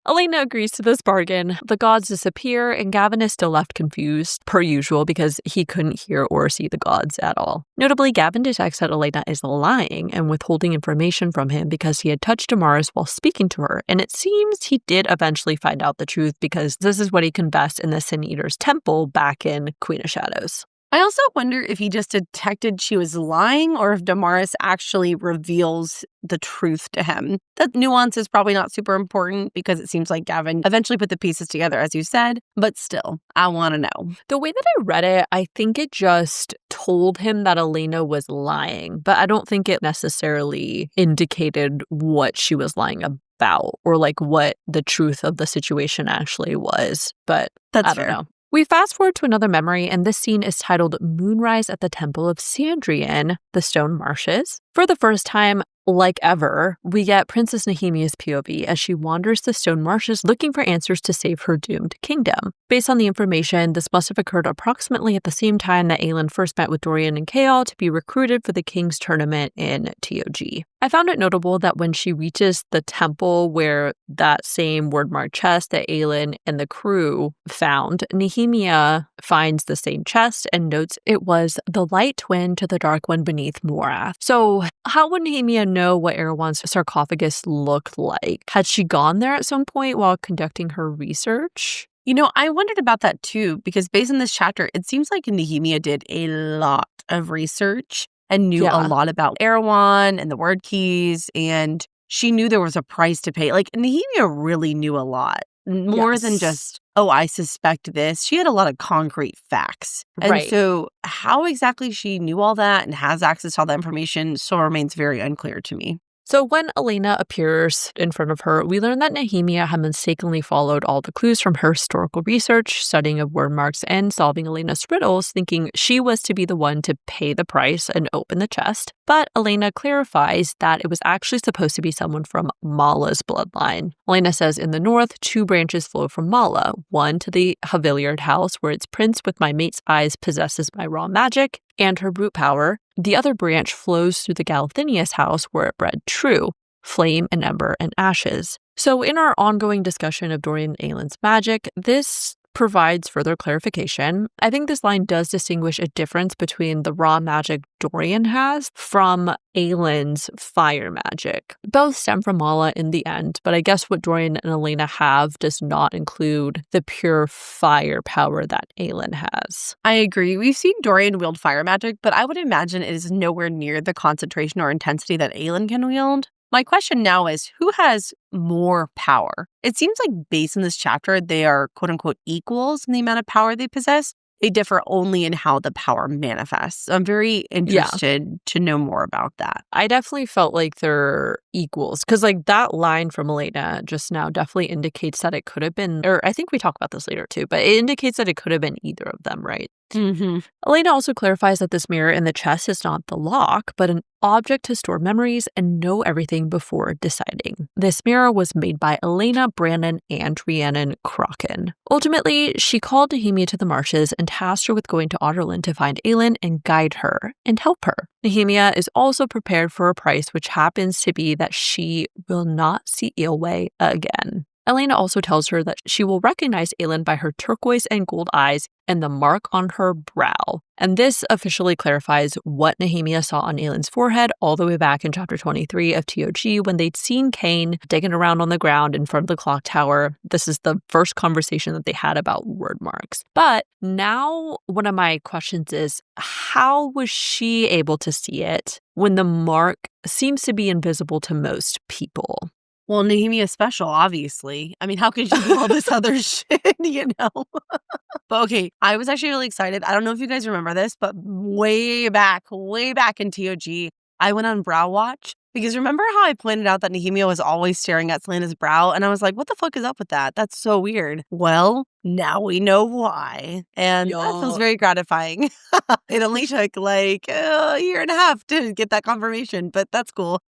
Elena agrees to this bargain. The gods disappear, and Gavin is still left confused, per usual, because he couldn't hear or see the gods at all. Notably, Gavin detects that Elena is lying and withholding information from him because he had touched Damaris while speaking to her, and it seems he did eventually find out the truth because this is what he confessed in the Sin Eater's temple back in Queen of Shadows. I also wonder if he just detected she was lying or if Damaris actually reveals the truth to him. That nuance is probably not super important because it seems like Gavin eventually put the pieces together, as you said, but still, I want to know. The way that I read it, I think it just told him that Elena was lying, but I don't think it necessarily indicated what she was lying about or what the truth of the situation actually was, but I don't know. We fast forward to another memory, and this scene is titled Moonrise at the Temple of Sandrian, the Stone Marshes. For the first time, like ever, we get Princess Nehemia's POV as she wanders the Stone Marshes looking for answers to save her doomed kingdom. Based on the information, this must have occurred approximately at the same time that Aelin first met with Dorian and Chaol to be recruited for the King's tournament in TOG. I found it notable that when she reaches the temple where that same wordmark chest that Aelin and the crew found, Nehemia finds the same chest and notes it was the light twin to the dark one beneath Morath. So how would Nehemia know what Erewhon's sarcophagus looked like? Had she gone there at some point while conducting her research? I wondered about that too, because based on this chapter, it seems like Nehemia did a lot of research and knew a lot about Erewhon and the word keys, and she knew there was a price to pay. Like, Nehemia really knew a lot, more than just, I suspect this. She had a lot of concrete facts. And so how exactly she knew all that and has access to all that information still remains very unclear to me. So when Elena appears in front of her, we learn that Nehemia had mistakenly followed all the clues from her historical research, studying of word marks, and solving Elena's riddles, thinking she was to be the one to pay the price and open the chest. But Elena clarifies that it was actually supposed to be someone from Mala's bloodline. Elena says in the north, 2 branches flow from Mala, one to the Haviliard house, where its prince with my mate's eyes possesses my raw magic and her brute power. The other branch flows through the Galathinius house, where it bred True, flame and ember and ashes. So in our ongoing discussion of Dorian and Aelin's magic, this provides further clarification. I think this line does distinguish a difference between the raw magic Dorian has from Aelin's fire magic. Both stem from Mala in the end, but I guess what Dorian and Elena have does not include the pure fire power that Aelin has. I agree. We've seen Dorian wield fire magic, but I would imagine it is nowhere near the concentration or intensity that Aelin can wield. My question now is, who has more power? It seems like based on this chapter, they are quote-unquote equals in the amount of power they possess. They differ only in how the power manifests. So I'm very interested to know more about that. I definitely felt like they're equals because that line from Elena just now definitely indicates that it could have been, or I think we talk about this later too, but it indicates that it could have been either of them, right? Mm-hmm. Elena also clarifies that this mirror in the chest is not the lock, but an object to store memories and know everything before deciding. This mirror was made by Elena, Brandon, and Rhiannon Crocken. Ultimately, she called Nehemia to the marshes and tasked her with going to Otterland to find Aelin and guide her and help her. Nehemia is also prepared for a price, which happens to be that she will not see Eelway again. Elena also tells her that she will recognize Aelin by her turquoise and gold eyes and the mark on her brow. And this officially clarifies what Nehemia saw on Aelin's forehead all the way back in chapter 23 of TOG when they'd seen Cain digging around on the ground in front of the clock tower. This is the first conversation that they had about word marks. But now one of my questions is, how was she able to see it when the mark seems to be invisible to most people? Well, Nehemia is special, obviously. I mean, how could you do all this other shit, But okay, I was actually really excited. I don't know if you guys remember this, but way back in TOG, I went on Brow Watch. Because remember how I pointed out that Nehemia was always staring at Celaena's brow? And I was like, what the fuck is up with that? That's so weird. Well, now we know why. And that feels very gratifying. It only took a year and a half to get that confirmation, but that's cool.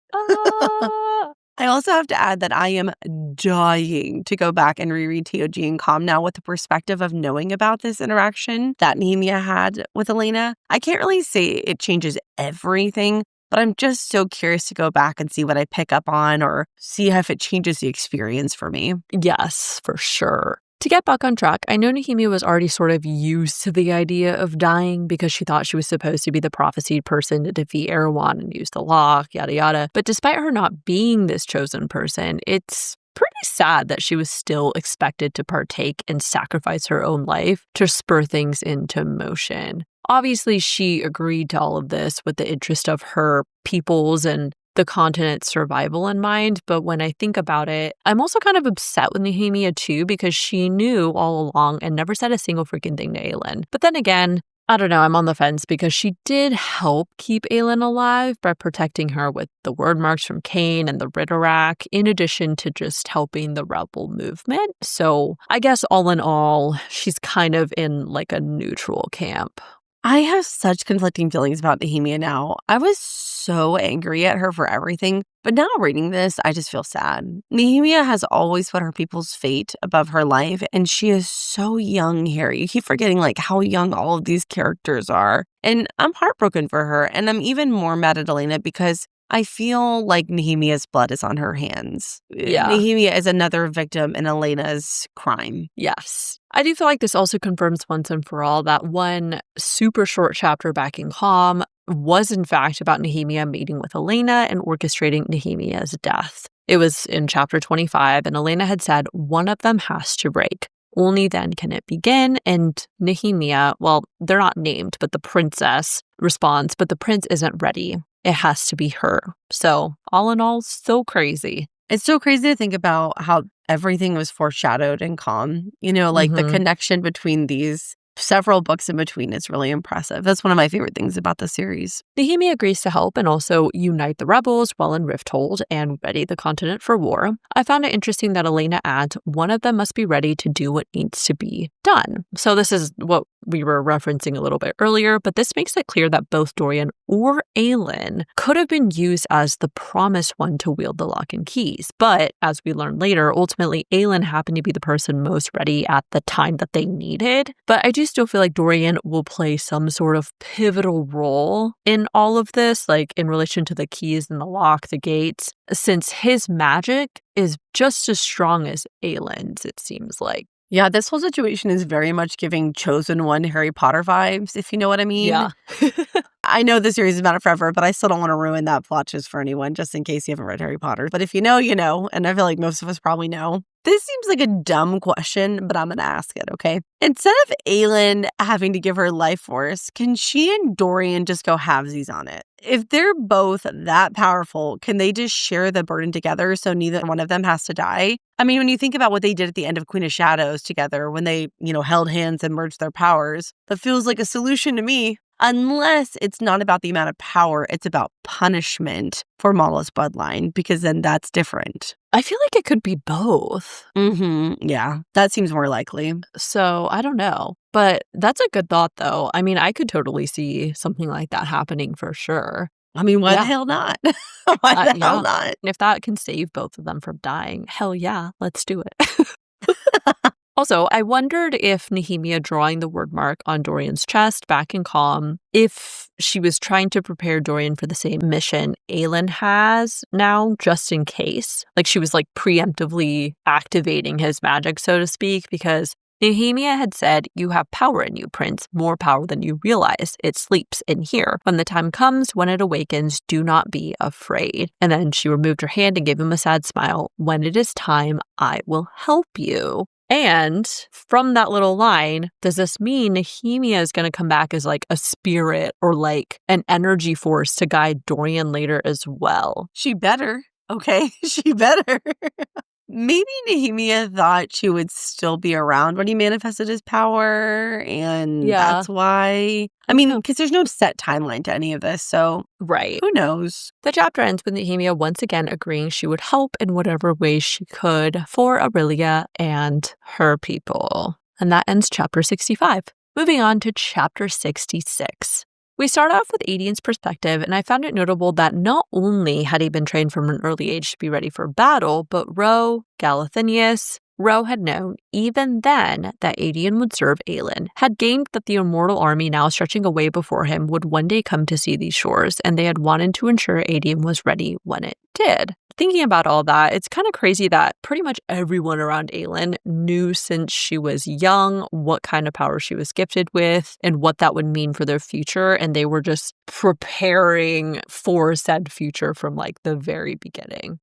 I also have to add that I am dying to go back and reread TOG and Com now with the perspective of knowing about this interaction that Nehemia had with Elena. I can't really say it changes everything, but I'm just so curious to go back and see what I pick up on or see if it changes the experience for me. Yes, for sure. To get back on track, I know Nehemia was already sort of used to the idea of dying because she thought she was supposed to be the prophesied person to defeat Erewhon and use the lock, yada yada. But despite her not being this chosen person, it's pretty sad that she was still expected to partake and sacrifice her own life to spur things into motion. Obviously, she agreed to all of this with the interest of her peoples and the continent's survival in mind, but when I think about it, I'm also kind of upset with Nehemia too because she knew all along and never said a single freaking thing to Aelin. But then again, I don't know, I'm on the fence because she did help keep Aelin alive by protecting her with the word marks from Cain and the Ritterak, in addition to just helping the rebel movement. So I guess all in all, she's kind of in a neutral camp. I have such conflicting feelings about Nehemia now. I was so angry at her for everything, but now reading this, I just feel sad. Nehemia has always put her people's fate above her life, and she is so young here. You keep forgetting how young all of these characters are. And I'm heartbroken for her, and I'm even more mad at Elena because I feel like Nehemia's blood is on her hands. Yeah. Nehemia is another victim in Elena's crime. Yes. I do feel like this also confirms once and for all that one super short chapter back in Calm was in fact about Nehemia meeting with Elena and orchestrating Nehemia's death. It was in chapter 25, and Elena had said one of them has to break. Only then can it begin. And Nehemia, well, they're not named, but the princess responds, but the prince isn't ready. It has to be her. So all in all, so crazy. It's so crazy to think about how everything was foreshadowed in Calm. Like the connection between these several books in between is really impressive. That's one of my favorite things about the series. Nehemia agrees to help and also unite the rebels while in Rifthold and ready the continent for war. I found it interesting that Elena adds one of them must be ready to do what needs to be done. So this is what we were referencing a little bit earlier, but this makes it clear that both Dorian or Aelin could have been used as the promised one to wield the lock and keys. But as we learn later, ultimately Aelin happened to be the person most ready at the time that they needed. But I do still feel like Dorian will play some sort of pivotal role in all of this, like in relation to the keys and the lock, the gates, since his magic is just as strong as Aelin's, it seems like. Yeah, this whole situation is very much giving Chosen One Harry Potter vibes, if you know what I mean. Yeah. I know the series has been out forever, but I still don't want to ruin that plot just for anyone, just in case you haven't read Harry Potter. But if you know, you know, and I feel like most of us probably know. This seems like a dumb question, but I'm going to ask it, okay? Instead of Aelin having to give her life force, can she and Dorian just go halvesies on it? If they're both that powerful, can they just share the burden together so neither one of them has to die? I mean, when you think about what they did at the end of Queen of Shadows together, when they, held hands and merged their powers, that feels like a solution to me. Unless it's not about the amount of power, it's about punishment for Mala's bloodline, because then that's different. I feel like it could be both. Yeah, that seems more likely. So I don't know. But that's a good thought, though. I mean, I could totally see something like that happening for sure. I mean, why the hell not? Why the hell not? If that can save both of them from dying, hell yeah, let's do it. Also, I wondered if Nehemia drawing the word mark on Dorian's chest back in Calm, if she was trying to prepare Dorian for the same mission Aelin has now, just in case. Like she was preemptively activating his magic, so to speak, because Nehemia had said, "You have power in you, Prince, more power than you realize. It sleeps in here. When the time comes, when it awakens, do not be afraid." And then she removed her hand and gave him a sad smile. "When it is time, I will help you." And from that little line, does this mean Nehemia is going to come back as a spirit or an energy force to guide Dorian later as well? She better. Okay, she better. Maybe Nehemia thought she would still be around when he manifested his power, and that's why. I mean, because there's no set timeline to any of this, so right. Who knows? The chapter ends with Nehemia once again agreeing she would help in whatever way she could for Aurelia and her people. And that ends chapter 65. Moving on to chapter 66. We start off with Aedian's perspective, and I found it notable that not only had he been trained from an early age to be ready for battle, but Ro, Galathinius, Ro had known even then that Aedian would serve Aelin, had gained that the immortal army now stretching away before him would one day come to see these shores, and they had wanted to ensure Aedian was ready when it did. Thinking about all that, it's kind of crazy that pretty much everyone around Aelin knew since she was young what kind of power she was gifted with and what that would mean for their future, and they were just preparing for said future from the very beginning.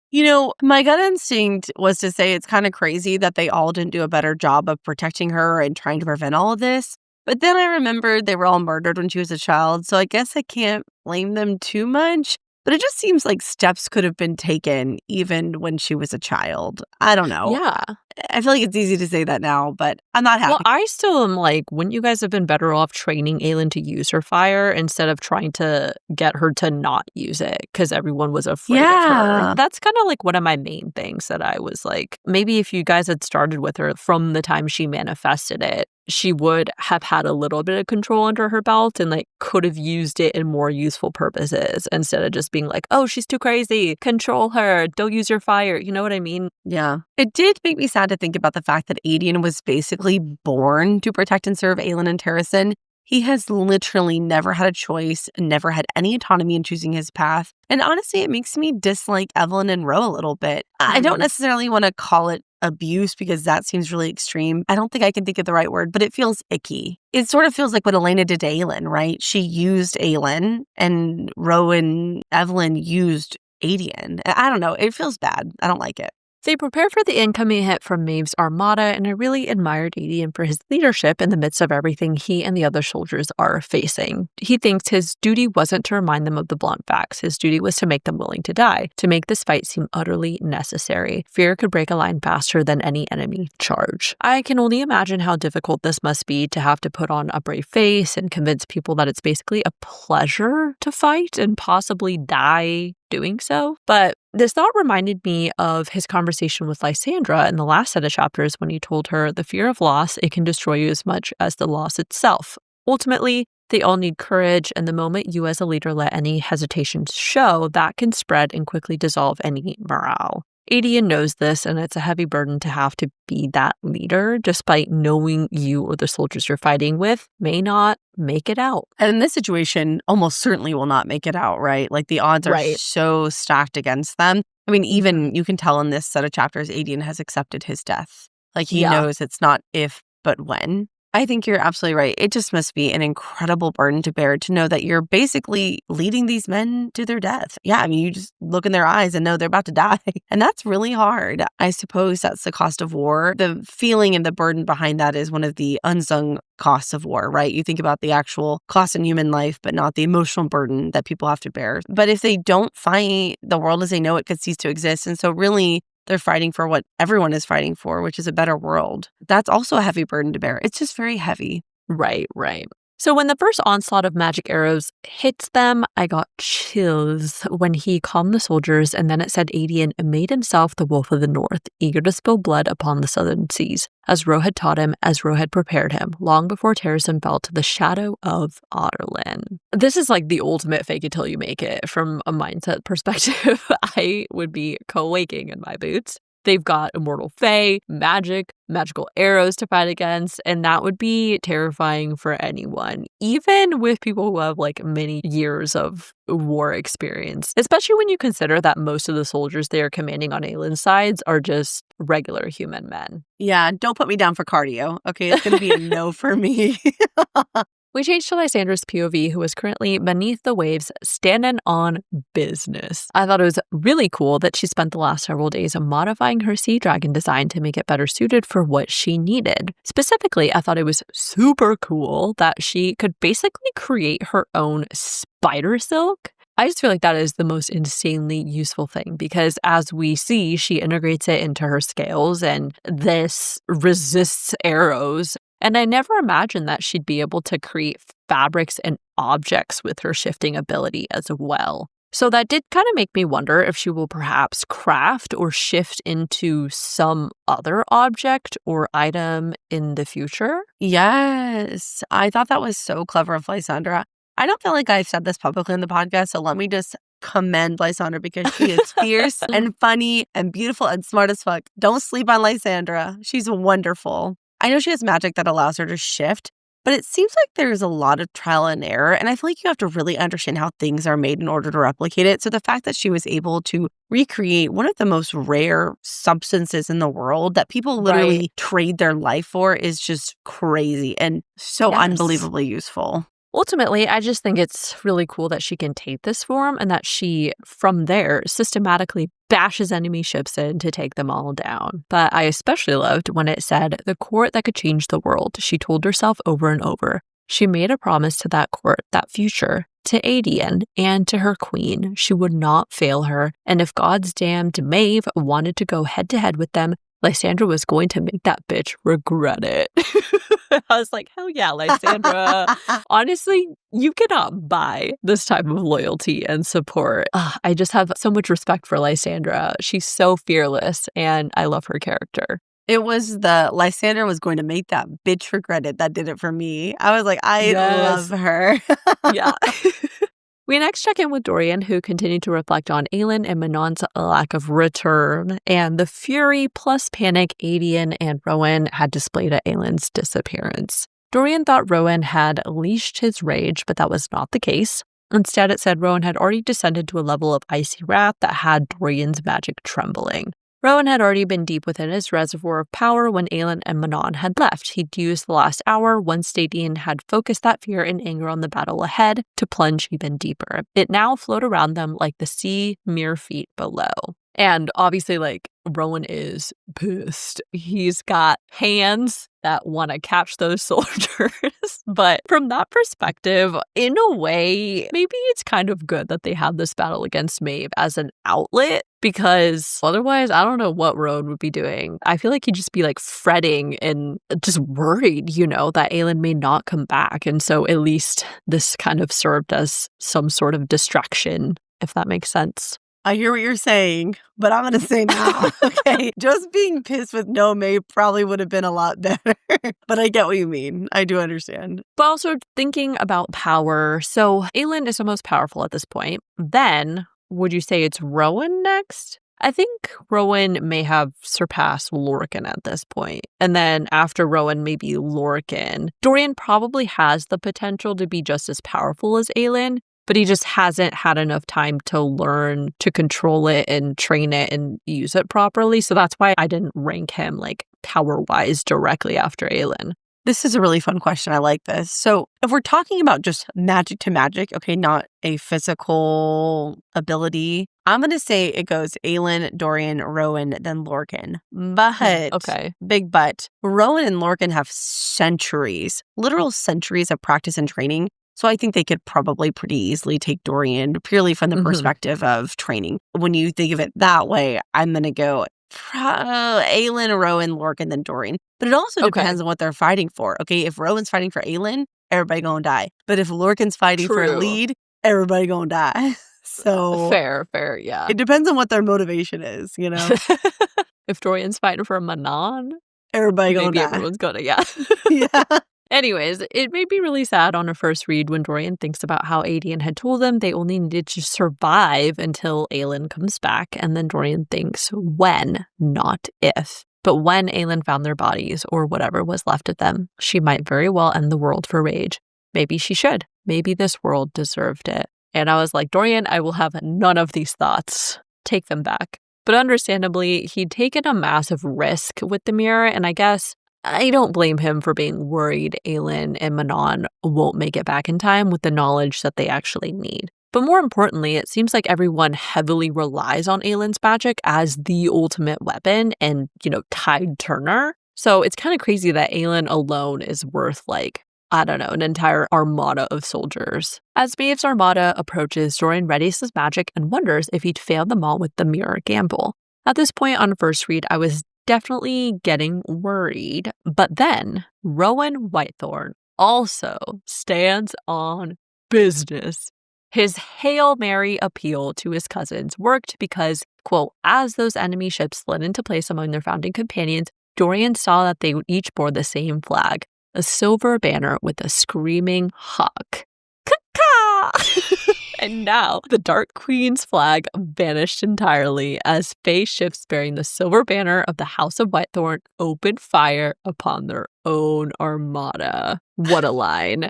My gut instinct was to say it's kind of crazy that they all didn't do a better job of protecting her and trying to prevent all of this. But then I remembered they were all murdered when she was a child, so I guess I can't blame them too much. But it just seems like steps could have been taken even when she was a child. I don't know. Yeah. I feel like it's easy to say that now, but I'm not happy. Well, I still am wouldn't you guys have been better off training Aelin to use her fire instead of trying to get her to not use it because everyone was afraid of her? That's kind of one of my main things that I was maybe if you guys had started with her from the time she manifested it, she would have had a little bit of control under her belt and could have used it in more useful purposes instead of just being oh, she's too crazy, control her, don't use your fire. You know what I mean? Yeah. It did make me sad to think about the fact that Aedian was basically born to protect and serve Aelin and Terrasen. He has literally never had a choice, never had any autonomy in choosing his path. And honestly, it makes me dislike Evelyn and Ro a little bit. I don't necessarily want to call it abuse because that seems really extreme. I don't think I can think of the right word, but it feels icky. It sort of feels like what Elena did to Aelin, right? She used Aelin and Ro and Evelyn used Adian. I don't know. It feels bad. I don't like it. They prepare for the incoming hit from Maeve's armada, and I really admired Adian for his leadership in the midst of everything he and the other soldiers are facing. He thinks his duty wasn't to remind them of the blunt facts. His duty was to make them willing to die, to make this fight seem utterly necessary. Fear could break a line faster than any enemy charge. I can only imagine how difficult this must be to have to put on a brave face and convince people that it's basically a pleasure to fight and possibly die doing so. But this thought reminded me of his conversation with Lysandra in the last set of chapters when he told her the fear of loss, it can destroy you as much as the loss itself. Ultimately, they all need courage, and the moment you as a leader let any hesitations show, that can spread and quickly dissolve any morale. Adian knows this, and it's a heavy burden to have to be that leader, despite knowing you or the soldiers you're fighting with may not make it out. And in this situation, almost certainly will not make it out, right? Like the odds are so stacked against them. I mean, even you can tell in this set of chapters, Adian has accepted his death. Like he knows it's not if, but when. I think you're absolutely right. It just must be an incredible burden to bear to know that you're basically leading these men to their death. Yeah, I mean, you just look in their eyes and know they're about to die. And that's really hard. I suppose that's the cost of war. The feeling and the burden behind that is one of the unsung costs of war, right? You think about the actual cost in human life, but not the emotional burden that people have to bear. But if they don't fight, the world as they know it could cease to exist. And so really, they're fighting for what everyone is fighting for, which is a better world. That's also a heavy burden to bear. It's just very heavy. Right. So when the first onslaught of magic arrows hits them, I got chills when he calmed the soldiers, and then it said Adian made himself the wolf of the north, eager to spill blood upon the southern seas, as Ro had taught him, as Ro had prepared him, long before Terrasen fell to the shadow of Otterlin. This is like the ultimate fake it till you make it from a mindset perspective. I would be quaking in my boots. They've got immortal fae, magical arrows to fight against, and that would be terrifying for anyone, even with people who have like many years of war experience, especially when you consider that most of the soldiers they are commanding on Aelin's sides are just regular human men. Yeah, don't put me down for cardio. Okay, it's going to be a no for me. We changed to Lysandra's POV, who is currently beneath the waves, standing on business. I thought it was really cool that she spent the last several days modifying her sea dragon design to make it better suited for what she needed. Specifically, I thought it was super cool that she could basically create her own spider silk. I just feel like that is the most insanely useful thing because as we see, she integrates it into her scales and this resists arrows. And I never imagined that she'd be able to create fabrics and objects with her shifting ability as well. So that did kind of make me wonder if she will perhaps craft or shift into some other object or item in the future. Yes, I thought that was so clever of Lysandra. I don't feel like I've said this publicly in the podcast, so let me just commend Lysandra because she is fierce and funny and beautiful and smart as fuck. Don't sleep on Lysandra. She's wonderful. I know she has magic that allows her to shift, but it seems like there's a lot of trial and error, and I feel like you have to really understand how things are made in order to replicate it. So the fact that she was able to recreate one of the most rare substances in the world that people literally trade their life for is just crazy and so unbelievably useful. Ultimately, I just think it's really cool that she can take this form and that she, from there, systematically bashes enemy ships in to take them all down. But I especially loved when it said, the court that could change the world. She told herself over and over. She made a promise to that court, that future, to Adian and to her queen. She would not fail her. And if God's damned Maeve wanted to go head to head with them, Lysandra was going to make that bitch regret it. I was like, hell yeah, Lysandra. Honestly, you cannot buy this type of loyalty and support. I just have so much respect for Lysandra. She's so fearless, and I love her character. It was the Lysandra was going to make that bitch regret it that did it for me. I was like, I love her. Yeah. We next check in with Dorian, who continued to reflect on Aelin and Manon's lack of return, and the fury plus panic Adian and Rowan had displayed at Aelin's disappearance. Dorian thought Rowan had leashed his rage, but that was not the case. Instead, it said Rowan had already descended to a level of icy wrath that had Dorian's magic trembling. Rowan had already been deep within his reservoir of power when Aelin and Manon had left. He'd used the last hour, once Stadion had focused that fear and anger on the battle ahead, to plunge even deeper. It now flowed around them like the sea mere feet below. And obviously, Rowan is pissed. He's got hands that want to catch those soldiers. But from that perspective, in a way, maybe it's kind of good that they have this battle against Maeve as an outlet, because otherwise, I don't know what Rowan would be doing. I feel like he'd just be fretting and just worried, that Aelin may not come back. And so at least this kind of served as some sort of distraction, if that makes sense. I hear what you're saying, but I'm going to say no. Okay. Just being pissed with no Maeve probably would have been a lot better. But I get what you mean. I do understand. But also thinking about power. So Aelin is the most powerful at this point. Then, would you say it's Rowan next? I think Rowan may have surpassed Lorcan at this point. And then after Rowan, maybe Lorcan. Dorian probably has the potential to be just as powerful as Aelin, but he just hasn't had enough time to learn to control it and train it and use it properly. So that's why I didn't rank him power-wise directly after Aelin. This is a really fun question. I like this. So if we're talking about just magic to magic, okay, not a physical ability, I'm going to say it goes Aelin, Dorian, Rowan, then Lorcan. But, okay, big but, Rowan and Lorcan have centuries, literal centuries of practice and training. So I think they could probably pretty easily take Dorian purely from the perspective of training. When you think of it that way, I'm going to go Aelin, Rowan, Lorcan, then Dorian. But it also depends on what they're fighting for. Okay, if Rowan's fighting for Aelin, everybody gonna die. But if Lorcan's fighting for a lead, everybody gonna die. So fair, yeah. It depends on what their motivation is, If Dorian's fighting for Manon, everybody gonna die. Everyone's gonna, yeah. Yeah. Anyways, it made me really sad on a first read when Dorian thinks about how Aedion had told them they only needed to survive until Aelin comes back, and then Dorian thinks when, not if. But when Aelin found their bodies, or whatever was left of them, she might very well end the world for rage. Maybe she should. Maybe this world deserved it. And I was like, Dorian, I will have none of these thoughts. Take them back. But understandably, he'd taken a massive risk with the mirror, and I guess I don't blame him for being worried Aelin and Manon won't make it back in time with the knowledge that they actually need. But more importantly, it seems like everyone heavily relies on Aelin's magic as the ultimate weapon and, tide turner. So it's kind of crazy that Aelin alone is worth an entire armada of soldiers. As Maeve's armada approaches, Dorian readies his magic and wonders if he'd failed them all with the mirror gamble. At this point on first read, I was definitely getting worried. But then Rowan Whitethorn also stands on business. His Hail Mary appeal to his cousins worked because, quote, as those enemy ships slid into place among their founding companions, Dorian saw that they each bore the same flag, a silver banner with a screaming hawk. Caw-caw! And now the Dark Queen's flag vanished entirely as Fae ships bearing the silver banner of the House of Whitethorn opened fire upon their own armada. What a line.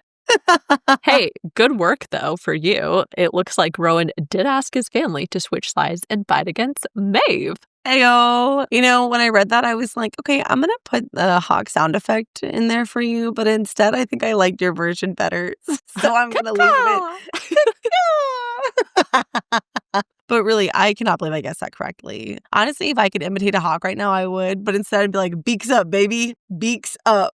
Hey, good work, though, for you. It looks like Rowan did ask his family to switch sides and fight against Maeve. Ayo. When I read that, I was like, okay, I'm going to put the hawk sound effect in there for you. But instead, I think I liked your version better. So I'm going to leave it. But really, I cannot believe I guessed that correctly. Honestly, if I could imitate a hawk right now, I would. But instead, I'd be like, beaks up, baby. Beaks up.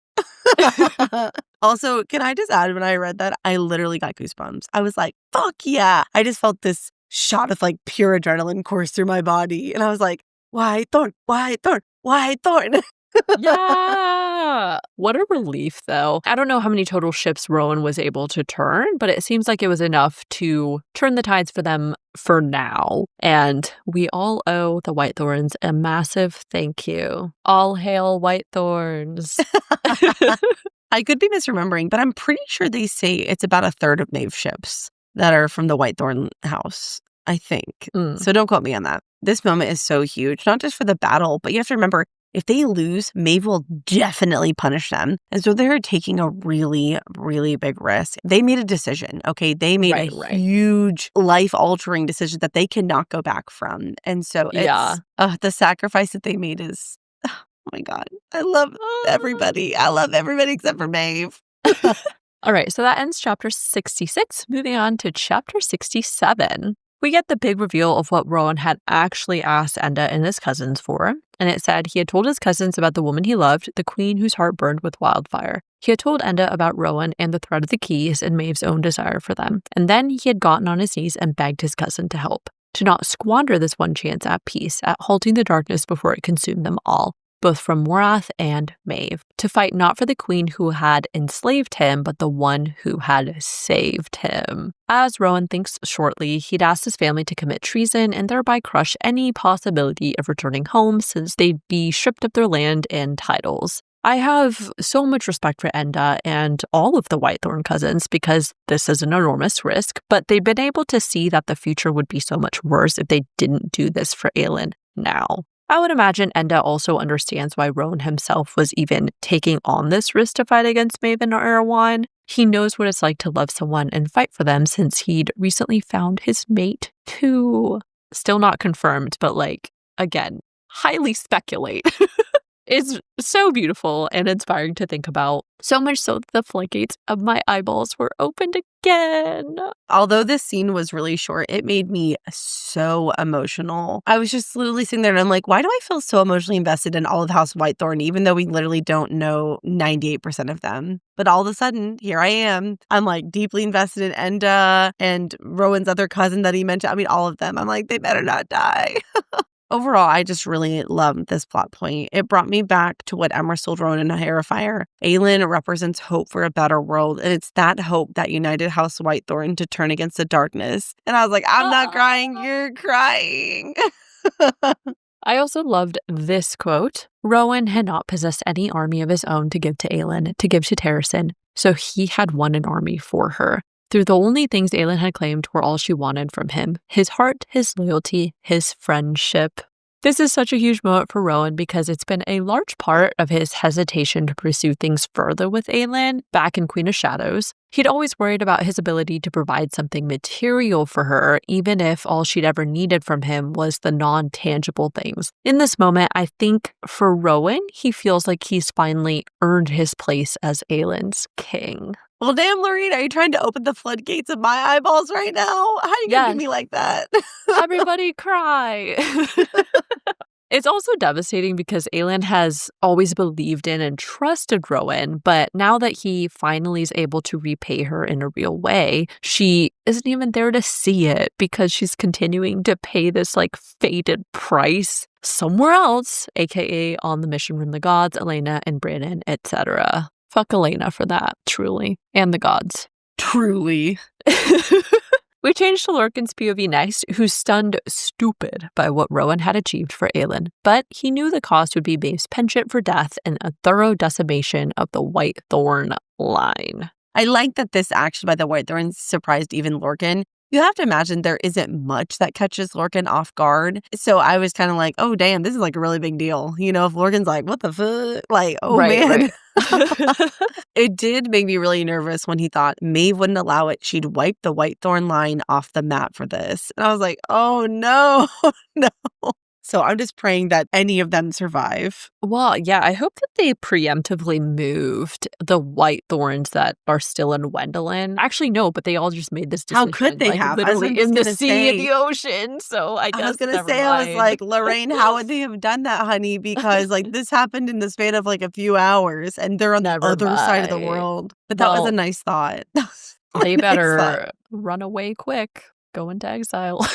Also, can I just add, when I read that, I literally got goosebumps. I was like, fuck yeah. I just felt this shot of pure adrenaline course through my body. And I was like, Whitethorn, Whitethorn, Whitethorn. Yeah. What a relief, though. I don't know how many total ships Rowan was able to turn, but it seems like it was enough to turn the tides for them for now. And we all owe the Whitethorns a massive thank you. All hail Whitethorns. I could be misremembering, but I'm pretty sure they say it's about a third of Maeve ships that are from the Whitethorn house, I think. So don't quote me on that. This moment is so huge, not just for the battle, but you have to remember, If they lose, Maeve will definitely punish them. And so they're taking a really, really big risk. They made a decision, okay? They made a huge life-altering decision that they cannot go back from. And so it's the sacrifice that they made is, oh my God. I love everybody. I love everybody except for Maeve. All right, so that ends chapter 66. Moving on to chapter 67. We get the big reveal of what Rowan had actually asked Enda and his cousins for. And it said he had told his cousins about the woman he loved, the queen whose heart burned with wildfire. He had told Enda about Rowan and the threat of the keys and Maeve's own desire for them. And then he had gotten on his knees and begged his cousin to help, to not squander this one chance at peace, at halting the darkness before it consumed them all, both from Morath and Maeve, to fight not for the queen who had enslaved him, but the one who had saved him. As Rowan thinks shortly, he'd asked his family to commit treason and thereby crush any possibility of returning home, since they'd be stripped of their land and titles. I have so much respect for Enda and all of the Whitethorn cousins because this is an enormous risk, but they've been able to see that the future would be so much worse if they didn't do this for Aelin now. I would imagine Enda also understands why Rowan himself was even taking on this risk to fight against Maven or Erewhon. He knows what it's like to love someone and fight for them since he'd recently found his mate too. Still not confirmed, but again, highly speculate. It's so beautiful and inspiring to think about. So much so that the floodgates of my eyeballs were opened again. Although this scene was really short, it made me so emotional. I was just literally sitting there and I'm like, why do I feel so emotionally invested in all of House Whitethorn, even though we literally don't know 98% of them? But all of a sudden, here I am. I'm deeply invested in Enda and Rowan's other cousin that he mentioned. I mean, all of them. I'm like, they better not die. Overall, I just really loved this plot point. It brought me back to what Emerald told Rowan in Heir of Fire. Aelin represents hope for a better world, and it's that hope that united House Whitethorn to turn against the darkness. And I was like, I'm not crying, you're crying. I also loved this quote. Rowan had not possessed any army of his own to give to Aelin, to give to Terrasen, so he had won an army for her. Through the only things Aelin had claimed were all she wanted from him: his heart, his loyalty, his friendship. This is such a huge moment for Rowan because it's been a large part of his hesitation to pursue things further with Aelin back in Queen of Shadows. He'd always worried about his ability to provide something material for her, even if all she'd ever needed from him was the non-tangible things. In this moment, I think for Rowan, he feels like he's finally earned his place as Aelin's king. Well, damn, Lorene, are you trying to open the floodgates of my eyeballs right now? How are you going to do me like that? Everybody cry. It's also devastating because Aelin has always believed in and trusted Rowan, but now that he finally is able to repay her in a real way, she isn't even there to see it because she's continuing to pay this fated price somewhere else, aka on the mission from the gods, Elena and Brandon, etc. Fuck Elena for that, truly. And the gods. Truly. We changed to Lorcan's POV next, who's stunned stupid by what Rowan had achieved for Aelin. But he knew the cost would be Maeve's penchant for death and a thorough decimation of the Whitethorn line. I like that this action by the Whitethorns surprised even Lorcan. You have to imagine there isn't much that catches Lorcan off guard. So I was kind of like, oh, damn, this is a really big deal. You know, if Lorcan's like, what the fuck? Man. Right. It did make me really nervous when he thought Maeve wouldn't allow it. She'd wipe the Whitethorn line off the map for this. And I was like, oh, no, no. So I'm just praying that any of them survive. Well, yeah, I hope that they preemptively moved the Whitethorns that are still in Wendelin. Actually, no, but they all just made this decision. How could they have? Literally in the sea and the ocean. So I guess I was going to say, I was like, Lorraine, how would they have done that, honey? Because this happened in the span of a few hours and they're on the other side of the world. But that was a nice thought. They better run away quick, go into exile.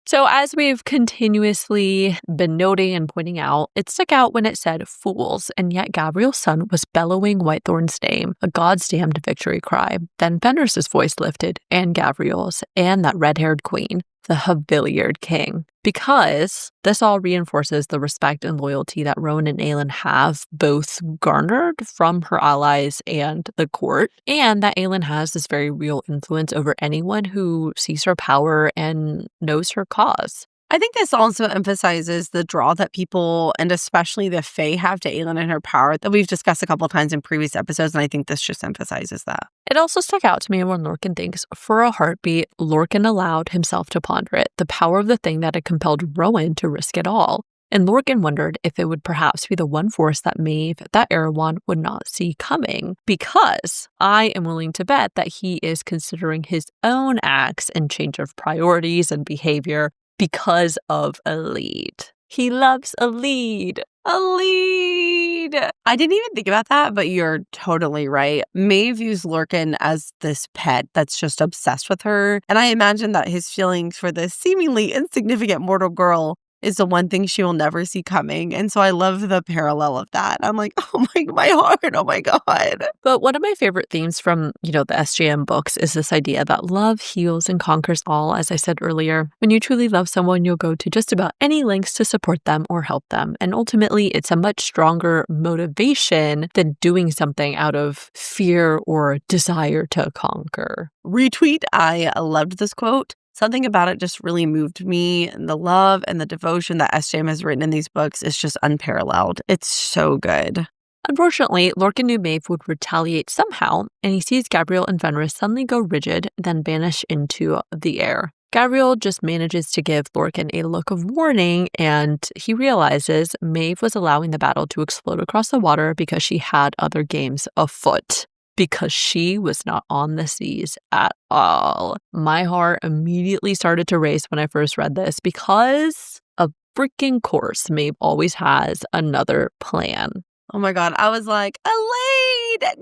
So as we've continuously been noting and pointing out, it stuck out when it said fools, and yet Gabriel's son was bellowing Whitethorn's name, a God's damned victory cry. Then Fenris's voice lifted, and Gabriel's, and that red-haired queen, the Haviliard king. Because this all reinforces the respect and loyalty that Rowan and Aelin have both garnered from her allies and the court, and that Aelin has this very real influence over anyone who sees her power and knows her cause. I think this also emphasizes the draw that people, and especially the Fae, have to Aelin and her power that we've discussed a couple times in previous episodes, and I think this just emphasizes that. It also stuck out to me when Lorcan thinks, for a heartbeat, Lorcan allowed himself to ponder it, the power of the thing that had compelled Rowan to risk it all. And Lorcan wondered if it would perhaps be the one force that Maeve, that Erewhon, would not see coming, because I am willing to bet that he is considering his own acts and change of priorities and behavior because of a lead. He loves a lead. A lead! I didn't even think about that, but you're totally right. Maeve views Lorcan as this pet that's just obsessed with her, and I imagine that his feelings for this seemingly insignificant mortal girl is the one thing she will never see coming. And so I love the parallel of that. I'm like, oh my heart, oh my God. But one of my favorite themes from, the SJM books is this idea that love heals and conquers all, as I said earlier. When you truly love someone, you'll go to just about any lengths to support them or help them. And ultimately, it's a much stronger motivation than doing something out of fear or desire to conquer. Retweet. I loved this quote. Something about it just really moved me, and the love and the devotion that SJM has written in these books is just unparalleled. It's so good. Unfortunately, Lorcan knew Maeve would retaliate somehow, and he sees Gabriel and Fenris suddenly go rigid, then vanish into the air. Gabriel just manages to give Lorcan a look of warning, and he realizes Maeve was allowing the battle to explode across the water because she had other games afoot. Because she was not on the seas at all. My heart immediately started to race when I first read this because, of freaking course, Maeve always has another plan. Oh my God. I was like, Elaine,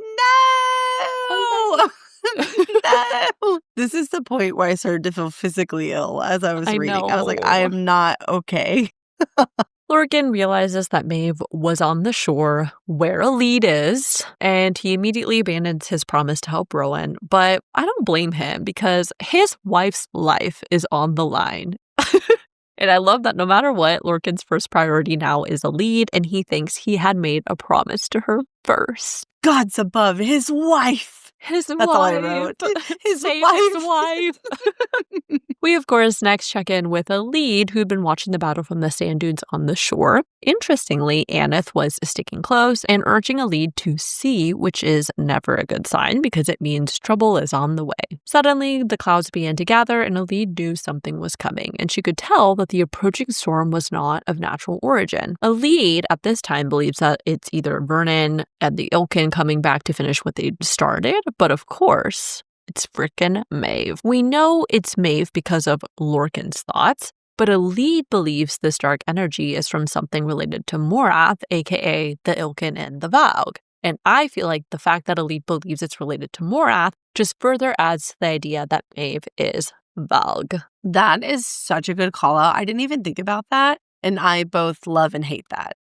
no! No! This is the point where I started to feel physically ill as I was reading. I was like, I am not okay. Lorcan realizes that Maeve was on the shore where a lead is, and he immediately abandons his promise to help Rowan. But I don't blame him because his wife's life is on the line. And I love that no matter what, Lorcan's first priority now is a lead, and he thinks he had made a promise to her first. God's above, his wife. His That's wife. all I wrote. His wife. We, of course, next check in with a lead who'd been watching the battle from the sand dunes on the shore. Interestingly, Aneth was sticking close and urging a lead to sea, which is never a good sign because it means trouble is on the way. Suddenly, the clouds began to gather and a lead knew something was coming, and she could tell that the approaching storm was not of natural origin. A lead at this time believes that it's either Vernon and the Ilkin coming back to finish what they started, but of course, it's frickin' Maeve. We know it's Maeve because of Lorcan's thoughts, but a lead believes this dark energy is from something related to Morath, aka the Ilkin and the Valg. And I feel like the fact that a lead believes it's related to Morath just further adds to the idea that Maeve is Valg. That is such a good call out. I didn't even think about that. And I both love and hate that.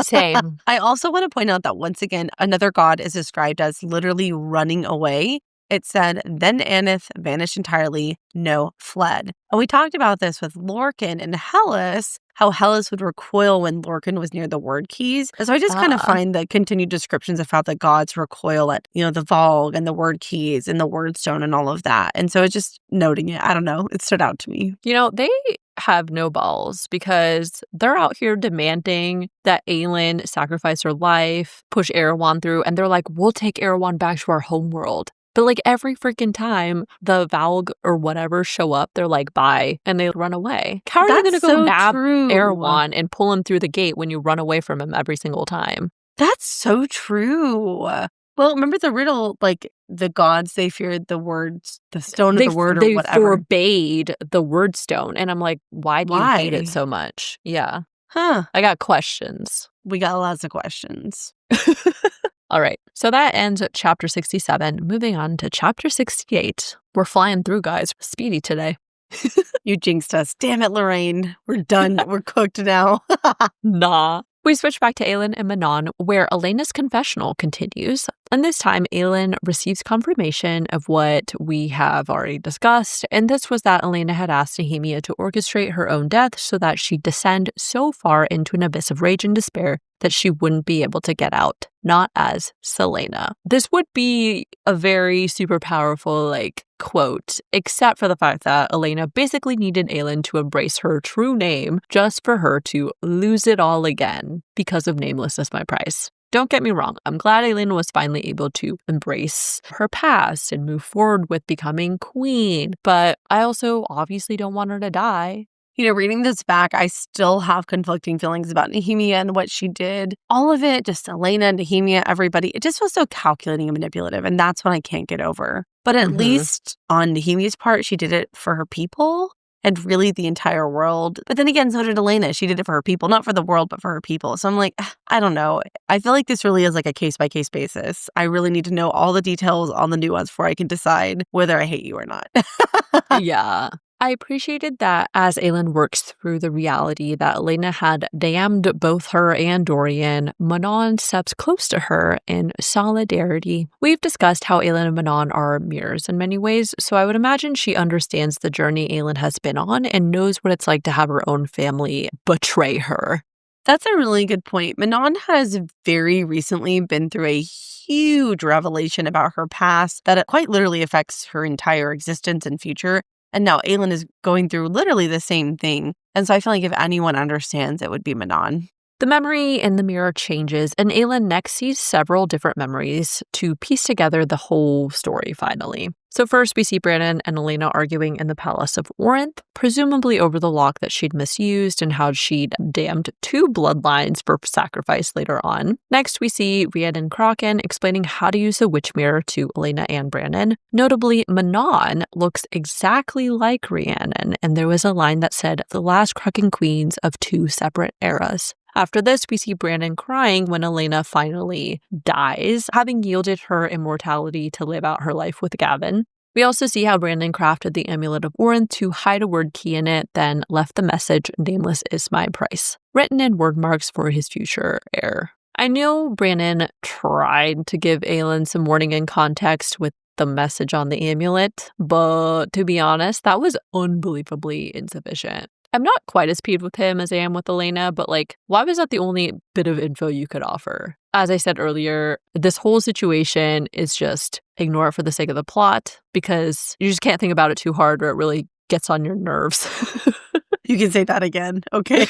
Same. I also want to point out that once again, another god is described as literally running away. It said, then Aneth vanished entirely, no, fled. And we talked about this with Lorcan and Hellas, how Hellas would recoil when Lorcan was near the word keys. And so I just kind of find the continued descriptions of how the gods recoil at, the Valg and the word keys and the word stone and all of that. And so it's just noting it. I don't know. It stood out to me. They have no balls because they're out here demanding that Aelin sacrifice her life, push Erewhon through, and they're like, we'll take Erewhon back to our homeworld. But every freaking time the Valg or whatever show up, they're like, bye, and they run away. How are you going to go nab Erewhon and pull him through the gate when you run away from him every single time? That's so true. Well, remember the riddle, the gods, they feared the words, the stone of the word or whatever. They forbade the word stone. And I'm like, why do you hate it so much? Yeah. Huh. I got questions. We got lots of questions. All right. So that ends at chapter 67. Moving on to chapter 68. We're flying through, guys. We're speedy today. You jinxed us. Damn it, Lorraine. We're done. We're cooked now. Nah. We switch back to Aelin and Manon, where Elena's confessional continues. And this time, Aelin receives confirmation of what we have already discussed. And this was that Elena had asked Nehemia to orchestrate her own death so that she'd descend so far into an abyss of rage and despair that she wouldn't be able to get out. not as Selena. This would be a very super powerful, quote, except for the fact that Elena basically needed Aelin to embrace her true name just for her to lose it all again because of Nameless as my price. Don't get me wrong, I'm glad Aelin was finally able to embrace her past and move forward with becoming queen, but I also obviously don't want her to die. Reading this back, I still have conflicting feelings about Nehemia and what she did. All of it, just Elena, Nehemia, everybody, it just was so calculating and manipulative, and that's what I can't get over. But at least on Nehemia's part, she did it for her people and really the entire world. But then again, so did Elena. She did it for her people, not for the world, but for her people. So I'm like, I don't know. I feel like this really is like a case-by-case basis. I really need to know all the details, all the nuance before I can decide whether I hate you or not. Yeah. I appreciated that as Aelin works through the reality that Elena had damned both her and Dorian, Manon steps close to her in solidarity. We've discussed how Aelin and Manon are mirrors in many ways, so I would imagine she understands the journey Aelin has been on and knows what it's like to have her own family betray her. That's a really good point. Manon has very recently been through a huge revelation about her past that it quite literally affects her entire existence and future. And now Aelin is going through literally the same thing. And so I feel like if anyone understands, it would be Manon. The memory in the mirror changes, and Aelin next sees several different memories to piece together the whole story finally. So first, we see Brandon and Elena arguing in the Palace of Orinth, presumably over the lock that she'd misused and how she'd damned 2 bloodlines for sacrifice later on. Next, we see Rhiannon Kraken explaining how to use the witch mirror to Elena and Brandon. Notably, Manon looks exactly like Rhiannon, and there was a line that said, "The last Kraken queens of 2 separate eras." After this, we see Brandon crying when Elena finally dies, having yielded her immortality to live out her life with Gavin. We also see how Brandon crafted the Amulet of Orinth to hide a word key in it, then left the message, "Nameless is my price," written in word marks for his future heir. I know Brandon tried to give Aelin some warning and context with the message on the amulet, but to be honest, that was unbelievably insufficient. I'm not quite as peeved with him as I am with Elena, but why was that the only bit of info you could offer? As I said earlier, this whole situation is just ignore it for the sake of the plot because you just can't think about it too hard or it really gets on your nerves. You can say that again. Okay.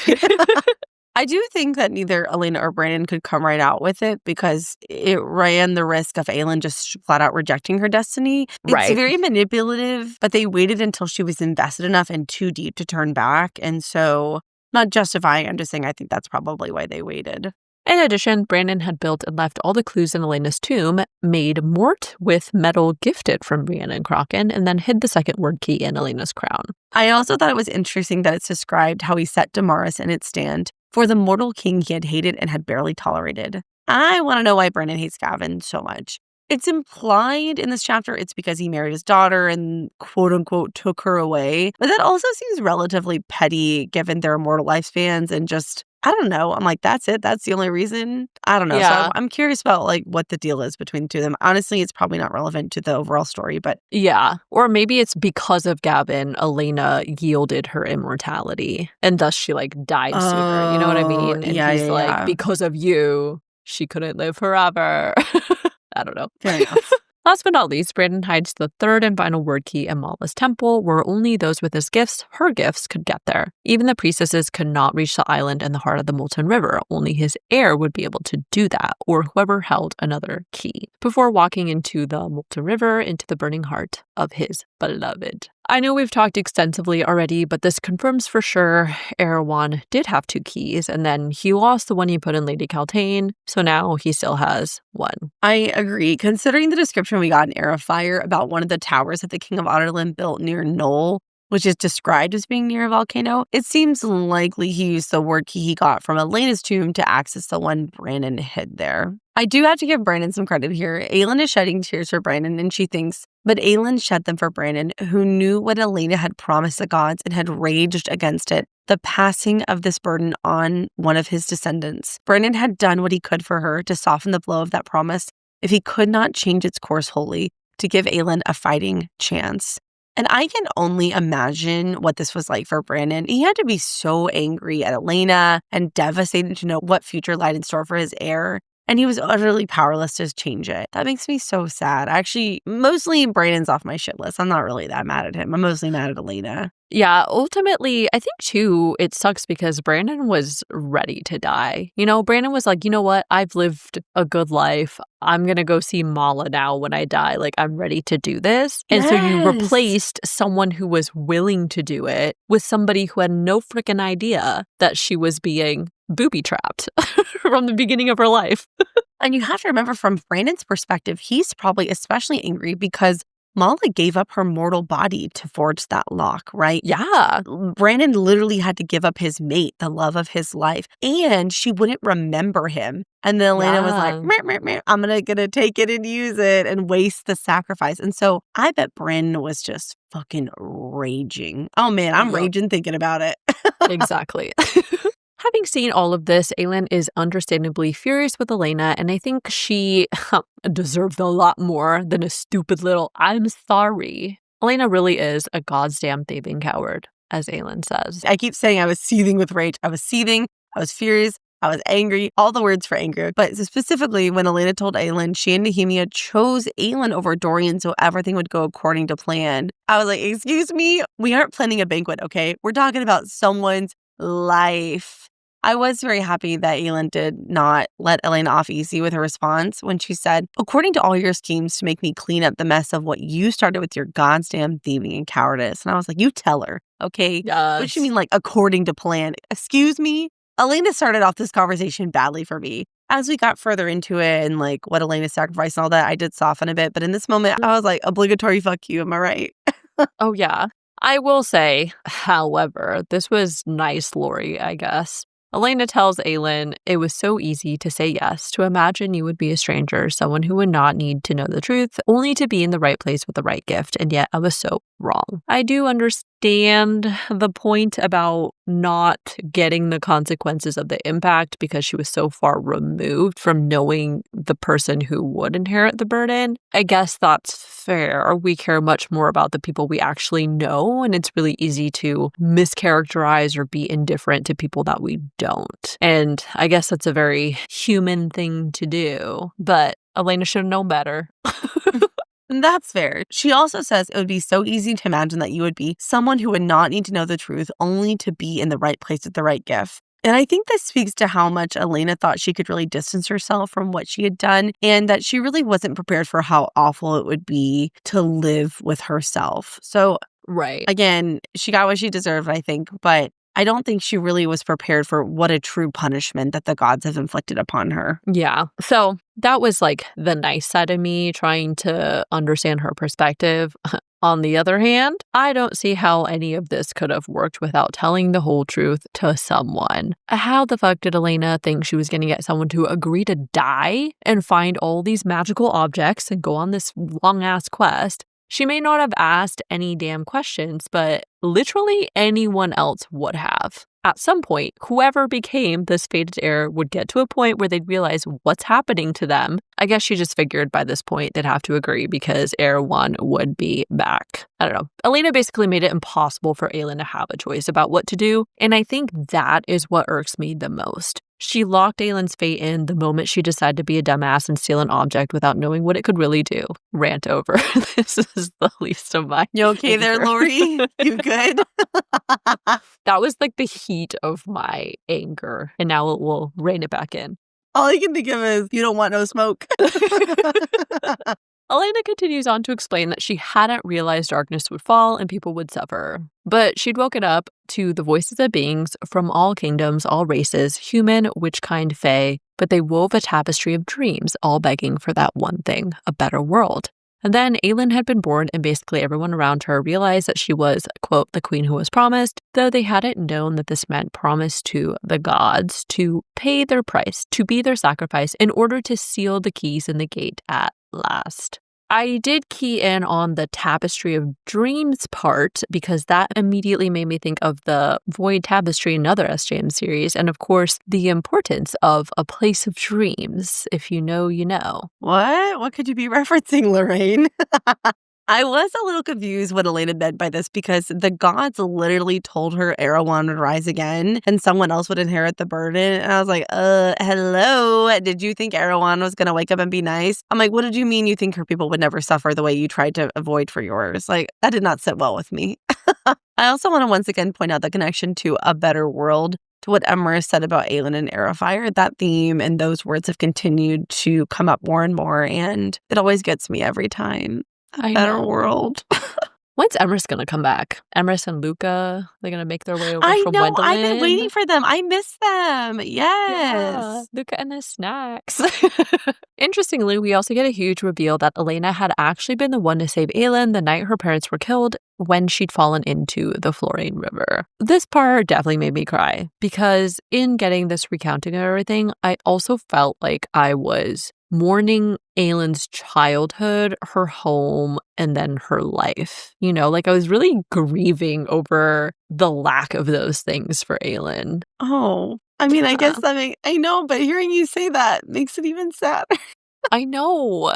I do think that neither Elena or Brandon could come right out with it because it ran the risk of Aelin just flat out rejecting her destiny. Right. It's very manipulative, but they waited until she was invested enough and too deep to turn back. And so, not justifying, I'm just saying I think that's probably why they waited. In addition, Brandon had built and left all the clues in Elena's tomb, made Mort with metal gifted from Rhiannon Kraken, and then hid the second word key in Elena's crown. I also thought it was interesting that it's described how he set Damaris in its stand for the mortal king he had hated and had barely tolerated. I want to know why Brandon hates Gavin so much. It's implied in this chapter it's because he married his daughter and quote-unquote took her away. But that also seems relatively petty given their immortal lifespans and just, I don't know. I'm like, that's it? That's the only reason? I don't know. Yeah. So I'm curious about what the deal is between the two of them. Honestly, it's probably not relevant to the overall story, but... Yeah. Or maybe it's because of Gavin, Elena yielded her immortality and thus she died sooner. You know what I mean? And he's because of you, she couldn't live forever. I don't know. Fair enough. Last but not least, Brandon hides the third and final word key in Mala's temple, where only those with his gifts, her gifts, could get there. Even the priestesses could not reach the island in the heart of the Molten River. Only his heir would be able to do that, or whoever held another key, before walking into the Molten River, into the burning heart of his beloved. I know we've talked extensively already, but this confirms for sure Erewhon did have 2 keys, and then he lost the one he put in Lady Kaltain, so now he still has 1. I agree. Considering the description we got in Heir of Fire about one of the towers that the King of Otterland built near Knoll, which is described as being near a volcano, it seems likely he used the word key he got from Elena's tomb to access the one Brandon hid there. I do have to give Brandon some credit here. Aelin is shedding tears for Brandon, and she thinks, but Aelin shed them for Brandon, who knew what Elena had promised the gods and had raged against it, the passing of this burden on one of his descendants. Brandon had done what he could for her to soften the blow of that promise, if he could not change its course wholly, to give Aelin a fighting chance. And I can only imagine what this was like for Brandon. He had to be so angry at Elena and devastated to know what future lied in store for his heir. and he was utterly powerless to change it. That makes me so sad. Actually, mostly Brandon's off my shit list. I'm not really that mad at him. I'm mostly mad at Elena. Yeah, ultimately, I think too, it sucks because Brandon was ready to die. Brandon was like, you know what? I've lived a good life. I'm going to go see Mala now when I die. Like, I'm ready to do this. And so you replaced someone who was willing to do it with somebody who had no freaking idea that she was being booby trapped from the beginning of her life. And you have to remember, from Brandon's perspective, he's probably especially angry because Mala gave up her mortal body to forge that lock, right? Yeah. Brandon literally had to give up his mate, the love of his life, and she wouldn't remember him. And then Elena was like, meh, meh, meh, I'm gonna take it and use it and waste the sacrifice. And so I bet Brandon was just fucking raging. Oh man, I'm raging thinking about it. Exactly. Having seen all of this, Aelin is understandably furious with Elena, and I think she deserved a lot more than a stupid little "I'm sorry." Elena really is a goddamn thieving coward, as Aelin says. I keep saying I was seething with rage. I was seething, I was furious, I was angry, all the words for anger. But specifically, when Elena told Aelin she and Nehemia chose Aelin over Dorian so everything would go according to plan, I was like, excuse me? We aren't planning a banquet, okay? We're talking about someone's life. I was very happy that Aelin did not let Elena off easy with her response when she said, according to all your schemes to make me clean up the mess of what you started with your goddamn thieving and cowardice. And I was like, you tell her, okay? Yes. What do you mean, like, according to plan? Excuse me? Elena started off this conversation badly for me. As we got further into it and like what Elena sacrificed and all that, I did soften a bit. But in this moment, I was like, obligatory fuck you. Am I right? Oh, yeah. I will say, however, this was nice, Lori, I guess. Elena tells Aelin it was so easy to say yes, to imagine you would be a stranger, someone who would not need to know the truth, only to be in the right place with the right gift, and yet I was so wrong. I do understand the point about not getting the consequences of the impact because she was so far removed from knowing the person who would inherit the burden. I guess that's fair. We care much more about the people we actually know, and it's really easy to mischaracterize or be indifferent to people that we don't. And I guess that's a very human thing to do, but Elena should have known better. That's fair. She also says it would be so easy to imagine that you would be someone who would not need to know the truth, only to be in the right place with the right gift. And I think this speaks to how much Elena thought she could really distance herself from what she had done, and that she really wasn't prepared for how awful it would be to live with herself. So, right. Again, she got what she deserved, I think, but I don't think she really was prepared for what a true punishment that the gods have inflicted upon her. Yeah. So that was like the nice side of me trying to understand her perspective. On the other hand, I don't see how any of this could have worked without telling the whole truth to someone. How the fuck did Elena think she was going to get someone to agree to die and find all these magical objects and go on this long-ass quest? She may not have asked any damn questions, but literally anyone else would have. At some point, whoever became this fated heir would get to a point where they'd realize what's happening to them. I guess she just figured by this point they'd have to agree because heir one would be back. I don't know. Elena basically made it impossible for Aelin to have a choice about what to do, and I think that is what irks me the most. She locked Aelin's fate in the moment she decided to be a dumbass and steal an object without knowing what it could really do. Rant over. This is the least of my You okay anger. there, Lori? You good? That was like the heat of my anger, and now it will rein it back in. All I can think of is, you don't want no smoke. Elena continues on to explain that she hadn't realized darkness would fall and people would suffer. But she'd woken up to the voices of beings from all kingdoms, all races, human, witch kind, fae, but they wove a tapestry of dreams, all begging for that one thing, a better world. And then Aelin had been born, and basically everyone around her realized that she was, quote, the queen who was promised, though they hadn't known that this meant promise to the gods to pay their price, to be their sacrifice in order to seal the keys in the gate at last. I did key in on the tapestry of dreams part because that immediately made me think of the Void Tapestry, another SJM series, and of course the importance of a place of dreams. If you know, you know. What? What could you be referencing, Lorraine? I was a little confused what Elena meant by this because the gods literally told her Erewhon would rise again and someone else would inherit the burden. And I was like, hello? Did you think Erewhon was going to wake up and be nice? I'm like, what did you mean you think her people would never suffer the way you tried to avoid for yours? Like, that did not sit well with me. I also want to once again point out the connection to a better world, to what Emma said about Aelin and Heir of Fire. That theme and those words have continued to come up more and more, and it always gets me every time. A better world. When's Emrys going to come back? Emrys and Luca, they're going to make their way over from I know. Wendelin. I've been waiting for them. I miss them. Yes. Yeah, Luca and his snacks. Interestingly, we also get a huge reveal that Elena had actually been the one to save Aelin the night her parents were killed when she'd fallen into the Florine River. This part definitely made me cry because in getting this recounting of everything, I also felt like I was mourning Aelin's childhood, her home, and then her life. You know, like I was really grieving over the lack of those things for Aelin. Oh, I mean, I guess I know, but hearing you say that makes it even sadder. I know.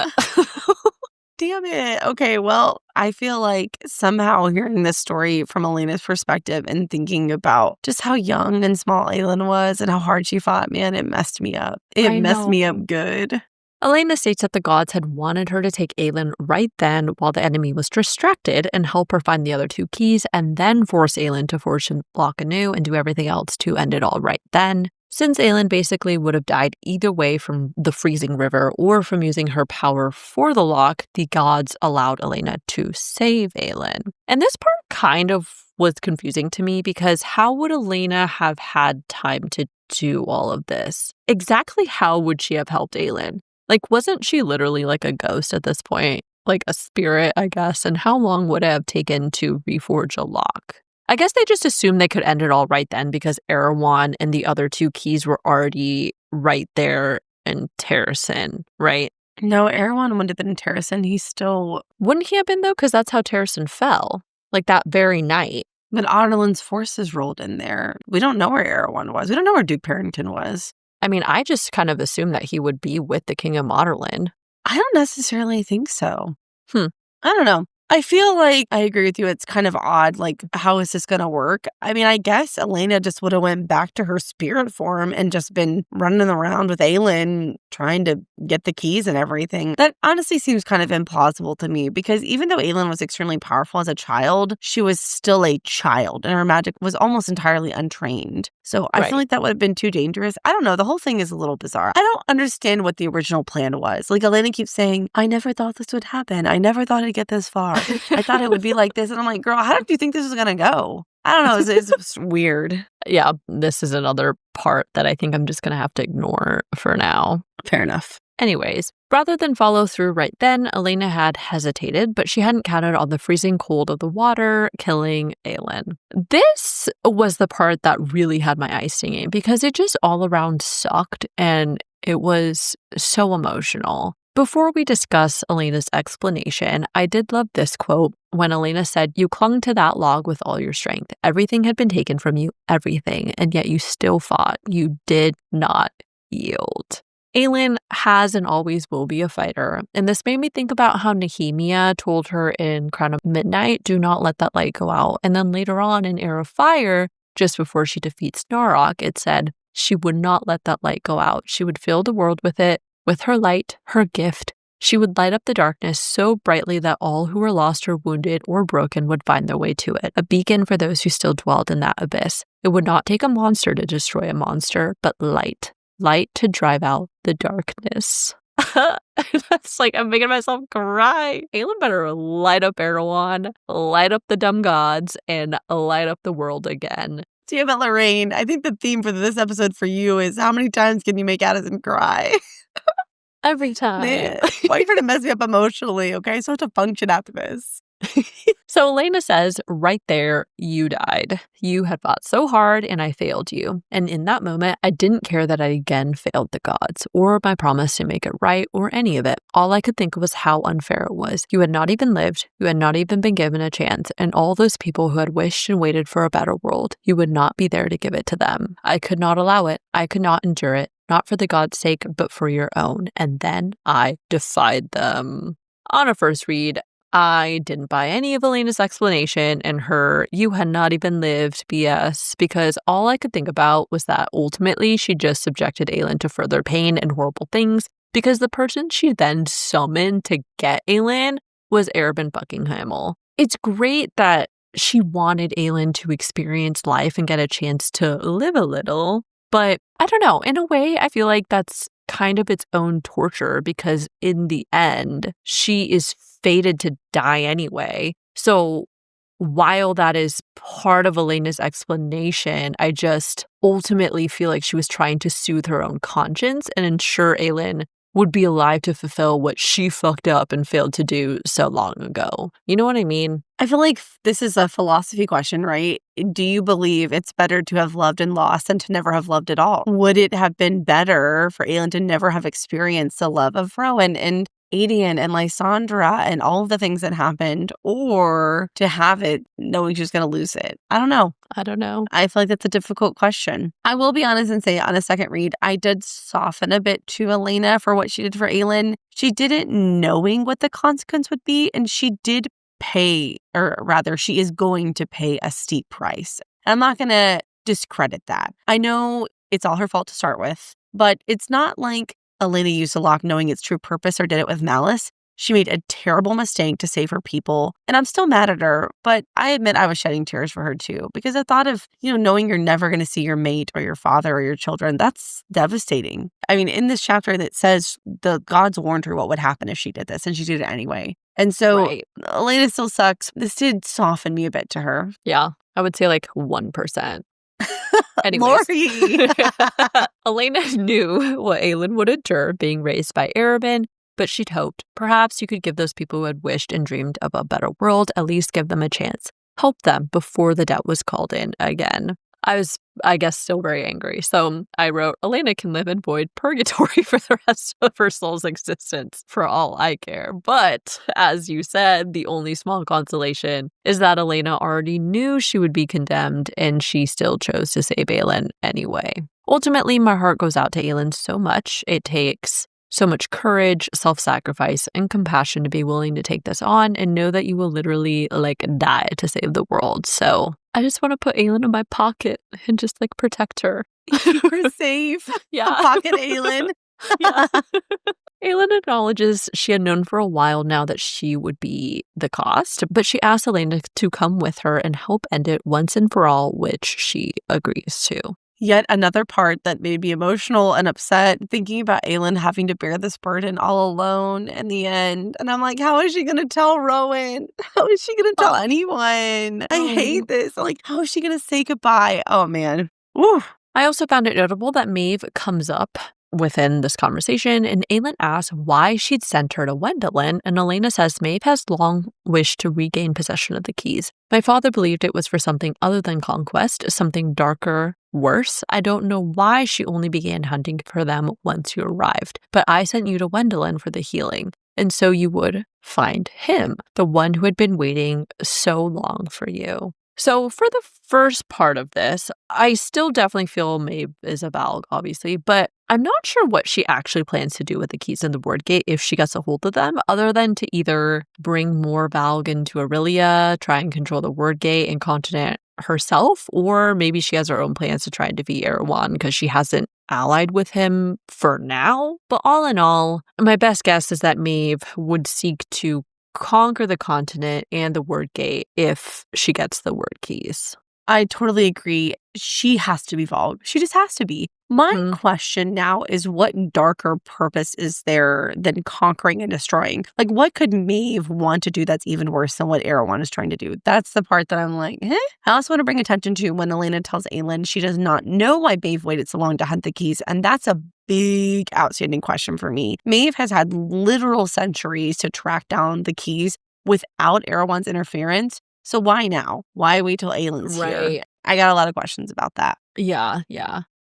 Damn it. Okay, well, I feel like somehow hearing this story from Elena's perspective and thinking about just how young and small Aelin was and how hard she fought, man, it messed me up. It messed me up good. Elena states that the gods had wanted her to take Aelin right then while the enemy was distracted and help her find the other two keys and then force Aelin to forge and block anew and do everything else to end it all right then. Since Aelin basically would have died either way from the freezing river or from using her power for the lock, the gods allowed Elena to save Aelin. And this part kind of was confusing to me because how would Elena have had time to do all of this? Exactly how would she have helped Aelin? Like, wasn't she literally like a ghost at this point? Like a spirit, I guess. And how long would it have taken to reforge a lock? I guess they just assumed they could end it all right then because Erewhon and the other two keys were already right there in Terrasen, right? No, Erewhon wouldn't have been in Terrasen. He still... Wouldn't he have been, though? Because that's how Terrasen fell. Like that very night. But Adolin's forces rolled in there. We don't know where Erewhon was. We don't know where Duke Parrington was. I mean, I just kind of assumed that he would be with the King of Adoline. I don't necessarily think so. I don't know. I feel like I agree with you. It's kind of odd. Like, how is this going to work? I mean, I guess Elena just would have went back to her spirit form and just been running around with Aelin trying to get the keys and everything. That honestly seems kind of implausible to me because even though Aelin was extremely powerful as a child, she was still a child and her magic was almost entirely untrained. So I feel like that would have been too dangerous. I don't know. The whole thing is a little bizarre. I don't understand what the original plan was. Like, Elena keeps saying, I never thought this would happen. I never thought it'd get this far. I thought it would be like this. And I'm like, girl, how did you think this was going to go? I don't know. It's weird. Yeah, this is another part that I think I'm just going to have to ignore for now. Fair enough. Anyways, rather than follow through right then, Elena had hesitated, but she hadn't counted on the freezing cold of the water killing Aelin. This was the part that really had my eyes stinging because it just all around sucked and it was so emotional. Before we discuss Elena's explanation, I did love this quote when Elena said, "You clung to that log with all your strength. Everything had been taken from you, everything, and yet you still fought. You did not yield." Aelin has and always will be a fighter, and this made me think about how Nehemia told her in Crown of Midnight, "Do not let that light go out." And then later on in Heir of Fire, just before she defeats Narok, it said she would not let that light go out. She would fill the world with it, with her light, her gift. She would light up the darkness so brightly that all who were lost or wounded or broken would find their way to it, a beacon for those who still dwelled in that abyss. It would not take a monster to destroy a monster, but light to drive out the darkness. That's like, I'm making myself cry. Aelin better light up Erewhon, light up the dumb gods, and light up the world again. Damn it, Lorraine. I think the theme for this episode for you is how many times can you make Addison cry? Every time. Man, why are you trying to mess me up emotionally? Okay, so I have to function after this. So Elena says, right there, you died. You had fought so hard and I failed you. And in that moment, I didn't care that I again failed the gods or my promise to make it right or any of it. All I could think was how unfair it was. You had not even lived. You had not even been given a chance. And all those people who had wished and waited for a better world, you would not be there to give it to them. I could not allow it. I could not endure it. Not for the gods' sake, but for your own. And then I defied them. On a first read, I didn't buy any of Elena's explanation and her "you had not even lived" BS, because all I could think about was that ultimately she just subjected Aelin to further pain and horrible things, because the person she then summoned to get Aelin was Arobin Buckinghamel. It's great that she wanted Aelin to experience life and get a chance to live a little, but I don't know, in a way I feel like that's kind of its own torture, because in the end, she is fated to die anyway. So while that is part of Elena's explanation, I just ultimately feel like she was trying to soothe her own conscience and ensure Aelin would be alive to fulfill what she fucked up and failed to do so long ago. You know what I mean? I feel like this is a philosophy question, right? Do you believe it's better to have loved and lost than to never have loved at all? Would it have been better for Aelin to never have experienced the love of Rowan and Aedion and Lysandra and all of the things that happened, or to have it knowing she's going to lose it? I don't know. I feel like that's a difficult question. I will be honest and say on a second read, I did soften a bit to Elena for what she did for Aelin. She did it knowing what the consequence would be, and she did pay, or rather, she is going to pay a steep price. I'm not going to discredit that. I know it's all her fault to start with, but it's not like Elena used the lock knowing its true purpose or did it with malice. She made a terrible mistake to save her people, and I'm still mad at her, but I admit I was shedding tears for her too, because the thought of, knowing you're never going to see your mate or your father or your children, that's devastating. I mean, in this chapter that says the gods warned her what would happen if she did this, and she did it anyway. And so Right. Elena still sucks. This did soften me a bit to her. Yeah, I would say like 1%. Anyways, Lori. Elena knew what Aelin would endure being raised by Arobin, but she'd hoped perhaps you could give those people who had wished and dreamed of a better world, at least give them a chance. Help them before the debt was called in again. I was, I guess, still very angry. So I wrote, Elena can live in void purgatory for the rest of her soul's existence, for all I care. But, as you said, the only small consolation is that Elena already knew she would be condemned, and she still chose to save Aelin anyway. Ultimately, my heart goes out to Aelin so much. It takes so much courage, self-sacrifice, and compassion to be willing to take this on and know that you will literally, die to save the world. So I just want to put Aelin in my pocket and just, protect her. Keep her safe. Yeah. Pocket Aelin. Yeah. Aelin acknowledges she had known for a while now that she would be the cost, but she asked Elena to come with her and help end it once and for all, which she agrees to. Yet another part that made me emotional and upset, thinking about Aelin having to bear this burden all alone in the end. And I'm like, how is she going to tell Rowan? How is she going to tell anyone? I hate this. How is she going to say goodbye? Oh, man. Woo. I also found it notable that Maeve comes up within this conversation, and Aelin asks why she'd sent her to Wendelin, and Elena says Maeve has long wished to regain possession of the keys. My father believed it was for something other than conquest, something darker, worse. I don't know why she only began hunting for them once you arrived, but I sent you to Wendelin for the healing, and so you would find him, the one who had been waiting so long for you. So for the first part of this, I still definitely feel Maeve is a Valg, obviously, but I'm not sure what she actually plans to do with the keys in the word gate if she gets a hold of them, other than to either bring more Valg into Aurelia, try and control the word gate and continent herself, or maybe she has her own plans to try and defeat Erewhon because she hasn't allied with him for now. But all in all, my best guess is that Maeve would seek to conquer the continent and the word gate if she gets the word keys. I totally agree. She has to be Valg. She just has to be. My question now is, what darker purpose is there than conquering and destroying? What could Maeve want to do that's even worse than what Erewhon is trying to do? That's the part that I'm like, I also want to bring attention to when Elena tells Aelin she does not know why Maeve waited so long to hunt the keys, and that's a big outstanding question for me. Maeve has had literal centuries to track down the keys without Erewhon's interference. So why now? Why wait till Aelin's here? I got a lot of questions about that. Yeah.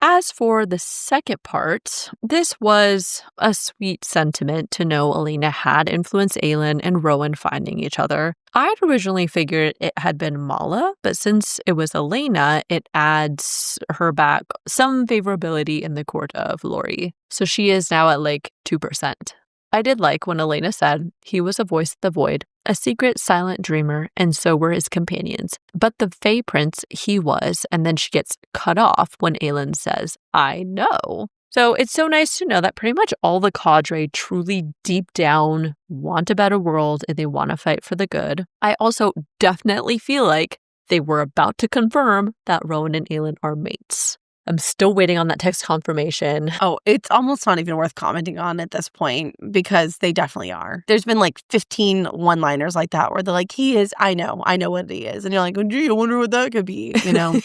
As for the second part, this was a sweet sentiment to know Elena had influenced Aelin and Rowan finding each other. I'd originally figured it had been Mala, but since it was Elena, it adds her back some favorability in the court of Lori. So she is now at 2%. I did like when Elena said he was a voice of the void, a secret silent dreamer, and so were his companions. But the Fae Prince, he was, and then she gets cut off when Aelin says, I know. So it's so nice to know that pretty much all the cadre truly deep down want a better world and they want to fight for the good. I also definitely feel like they were about to confirm that Rowan and Aelin are mates. I'm still waiting on that text confirmation. Oh, it's almost not even worth commenting on at this point because they definitely are. There's been like 15 one-liners like that where they're like, he is, I know what he is. And you're like, oh, gee, I wonder what that could be, you know?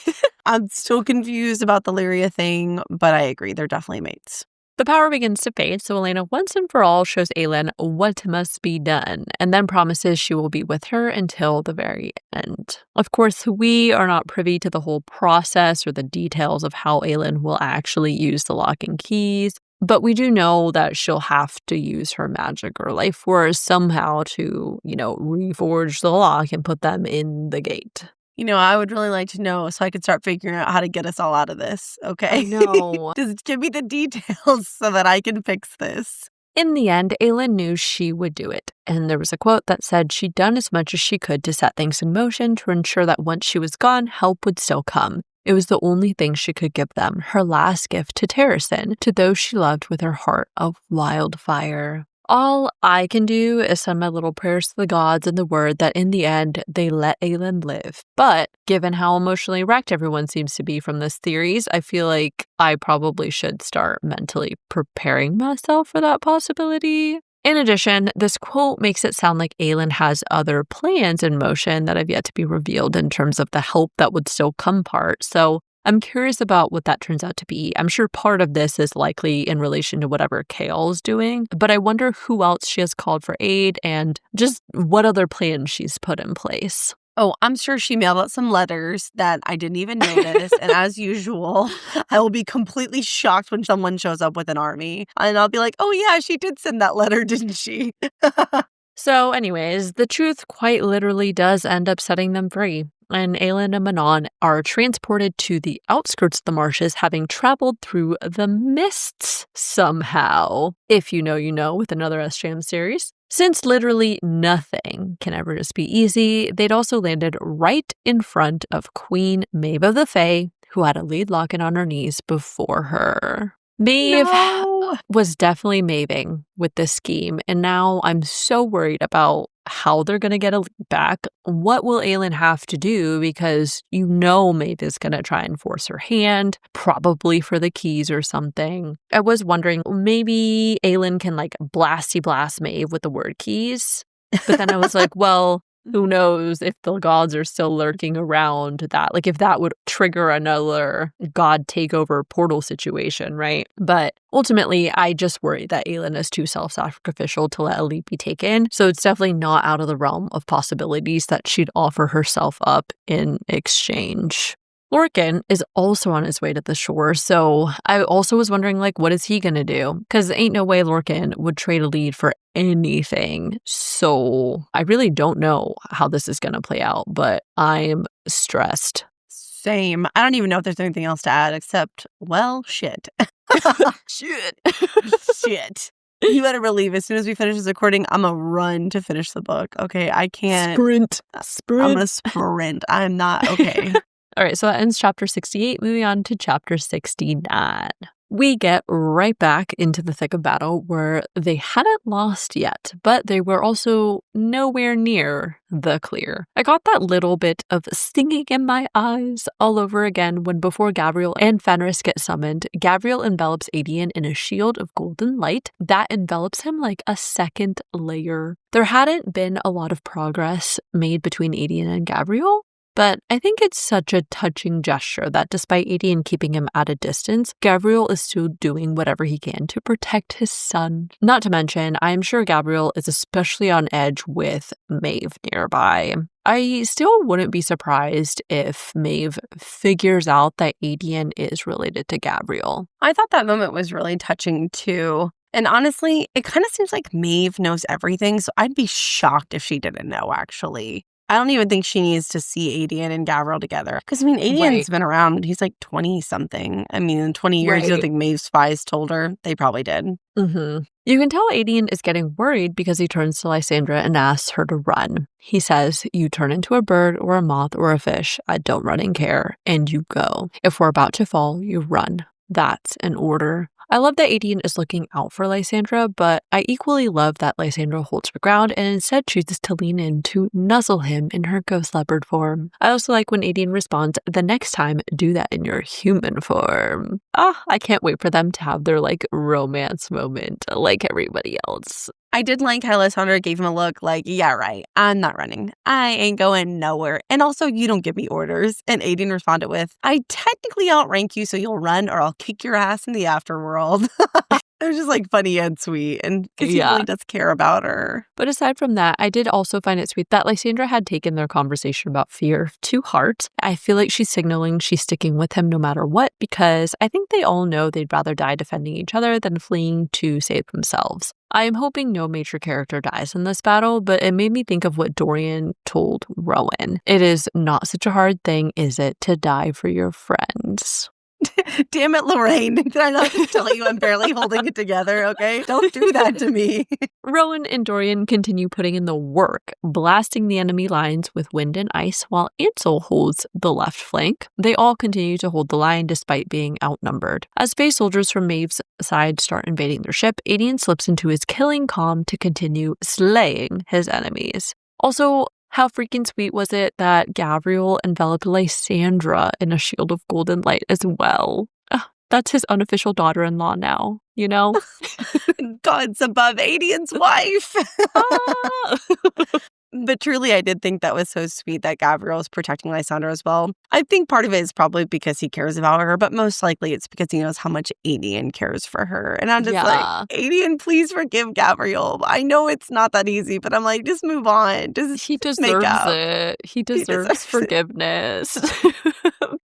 I'm still confused about the Lyria thing, but I agree. They're definitely mates. The power begins to fade, so Elena once and for all shows Aelin what must be done, and then promises she will be with her until the very end. Of course, we are not privy to the whole process or the details of how Aelin will actually use the lock and keys, but we do know that she'll have to use her magic or life force somehow to, reforge the lock and put them in the gate. I would really like to know so I could start figuring out how to get us all out of this, okay? I know. Just give me the details so that I can fix this. In the end, Aelin knew she would do it, and there was a quote that said she'd done as much as she could to set things in motion to ensure that once she was gone, help would still come. It was the only thing she could give them, her last gift to Terrasen, to those she loved with her heart of wildfire. All I can do is send my little prayers to the gods and the word that in the end, they let Aelin live. But given how emotionally wrecked everyone seems to be from this theories, I feel like I probably should start mentally preparing myself for that possibility. In addition, this quote makes it sound like Aelin has other plans in motion that have yet to be revealed in terms of the help that would still come part. So I'm curious about what that turns out to be. I'm sure part of this is likely in relation to whatever Chaol's doing, but I wonder who else she has called for aid and just what other plans she's put in place. Oh, I'm sure she mailed out some letters that I didn't even notice. And as usual, I will be completely shocked when someone shows up with an army. And I'll be like, oh yeah, she did send that letter, didn't she? So anyways, the truth quite literally does end up setting them free. And Aelin and Manon are transported to the outskirts of the marshes, having traveled through the mists somehow. If you know with another SJM series. Since literally nothing can ever just be easy, they'd also landed right in front of Queen Maeve of the Fae, who had a lead locket on her knees before her. Maeve was definitely maving with this scheme, and now I'm so worried about how they're going to get a lead back. What will Aelin have to do? Because Maeve is going to try and force her hand, probably for the keys or something. I was wondering, maybe Aelin can blasty blast Maeve with the word keys. But then I was like, well, who knows if the gods are still lurking around that, if that would trigger another god takeover portal situation, right? But ultimately, I just worry that Aelin is too self-sacrificial to let a lead be taken. So it's definitely not out of the realm of possibilities that she'd offer herself up in exchange. Lorcan is also on his way to the shore, so I also was wondering, what is he gonna do? Because ain't no way Lorcan would trade a lead for anything. So I really don't know how this is gonna play out, but I'm stressed. Same. I don't even know if there's anything else to add except, well, shit. Shit. You better believe as soon as we finish this recording, I'm gonna run to finish the book. Okay, I can't. Sprint. I'm gonna sprint. I'm not okay. All right, so that ends chapter 68. Moving on to chapter 69. We get right back into the thick of battle where they hadn't lost yet, but they were also nowhere near the clear. I got that little bit of stinging in my eyes all over again when before Gabriel and Fenris get summoned, Gabriel envelops Aedion in a shield of golden light that envelops him like a second layer. There hadn't been a lot of progress made between Aedion and Gabriel, but I think it's such a touching gesture that despite Aedion keeping him at a distance, Gabriel is still doing whatever he can to protect his son. Not to mention, I am sure Gabriel is especially on edge with Maeve nearby. I still wouldn't be surprised if Maeve figures out that Aedion is related to Gabriel. I thought that moment was really touching too. And honestly, it kind of seems like Maeve knows everything, so I'd be shocked if she didn't know, actually. I don't even think she needs to see Adian and Gavril together. Because, I mean, Adian's Right. been around. He's like 20-something. I mean, in 20 years, you don't Right. think Maeve's spies told her? They probably did. You can tell Adian is getting worried because he turns to Lysandra and asks her to run. He says, "You turn into a bird or a moth or a fish. I don't run and care. And you go. If we're about to fall, you run. That's an order." I love that Adian is looking out for Lysandra, but I equally love that Lysandra holds her ground and instead chooses to lean in to nuzzle him in her ghost leopard form. I also like when Adian responds, "The next time, do that in your human form." I can't wait for them to have their romance moment like everybody else. I did like how Lysandra gave him a look like, yeah, right, I'm not running. I ain't going nowhere. And also, you don't give me orders. And Aiden responded with, "I technically outrank you, so you'll run or I'll kick your ass in the afterworld." It was just funny and sweet. And because he really does care about her. But aside from that, I did also find it sweet that Lysandra had taken their conversation about fear to heart. I feel like she's signaling she's sticking with him no matter what, because I think they all know they'd rather die defending each other than fleeing to save themselves. I am hoping no major character dies in this battle, but it made me think of what Dorian told Rowan. It is not such a hard thing, is it, to die for your friends? Damn it, Lorraine. Did I not tell you I'm barely holding it together, okay? Don't do that to me. Rowan and Dorian continue putting in the work, blasting the enemy lines with wind and ice while Ansel holds the left flank. They all continue to hold the line despite being outnumbered. As space soldiers from Maeve's side start invading their ship, Adian slips into his killing calm to continue slaying his enemies. Also, how freaking sweet was it that Gabriel enveloped Lysandra in a shield of golden light as well? That's his unofficial daughter-in-law now, you know? God's above Adian's wife. But truly, I did think that was so sweet that Gabriel is protecting Lysandra as well. I think part of it is probably because he cares about her, but most likely it's because he knows how much Adian cares for her. And I'm just like, Adian, please forgive Gabriel. I know it's not that easy, but I'm like, just move on. He deserves it. He deserves forgiveness.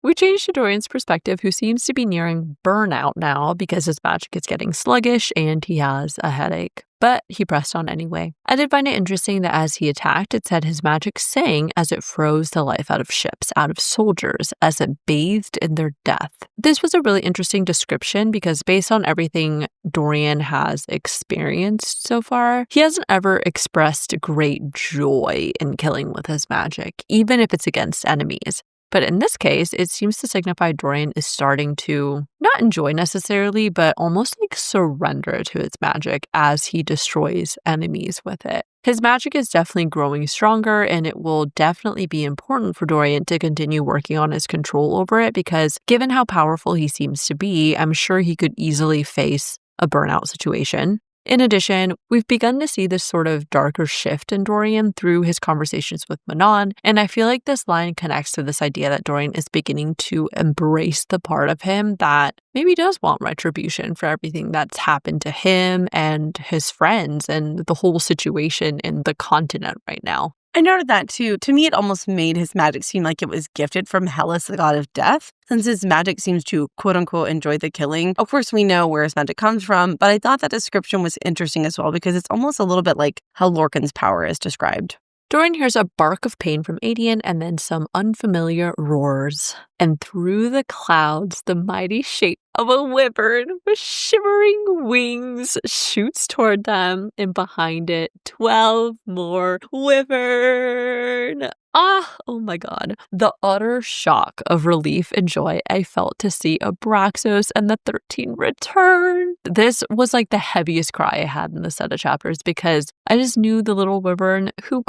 We change to Dorian's perspective, who seems to be nearing burnout now because his magic is getting sluggish and he has a headache. But he pressed on anyway. I did find it interesting that as he attacked, it said his magic sang as it froze the life out of ships, out of soldiers, as it bathed in their death. This was a really interesting description because based on everything Dorian has experienced so far, he hasn't ever expressed great joy in killing with his magic, even if it's against enemies. But in this case, it seems to signify Dorian is starting to not enjoy necessarily, but almost surrender to its magic as he destroys enemies with it. His magic is definitely growing stronger, and it will definitely be important for Dorian to continue working on his control over it because given how powerful he seems to be, I'm sure he could easily face a burnout situation. In addition, we've begun to see this sort of darker shift in Dorian through his conversations with Manon, and I feel like this line connects to this idea that Dorian is beginning to embrace the part of him that maybe does want retribution for everything that's happened to him and his friends and the whole situation in the continent right now. I noted that too. To me, it almost made his magic seem like it was gifted from Hellas, the god of death, since his magic seems to quote-unquote enjoy the killing. Of course, we know where his magic comes from, but I thought that description was interesting as well because it's almost a little bit like how Lorcan's power is described. Dorian hears a bark of pain from Adian and then some unfamiliar roars. And through the clouds, the mighty shape of a wyvern with shimmering wings shoots toward them, and behind it, 12 more wyvern. Oh my god. The utter shock of relief and joy I felt to see Abraxos and the 13 return. This was the heaviest cry I had in the set of chapters because I just knew the little wyvern who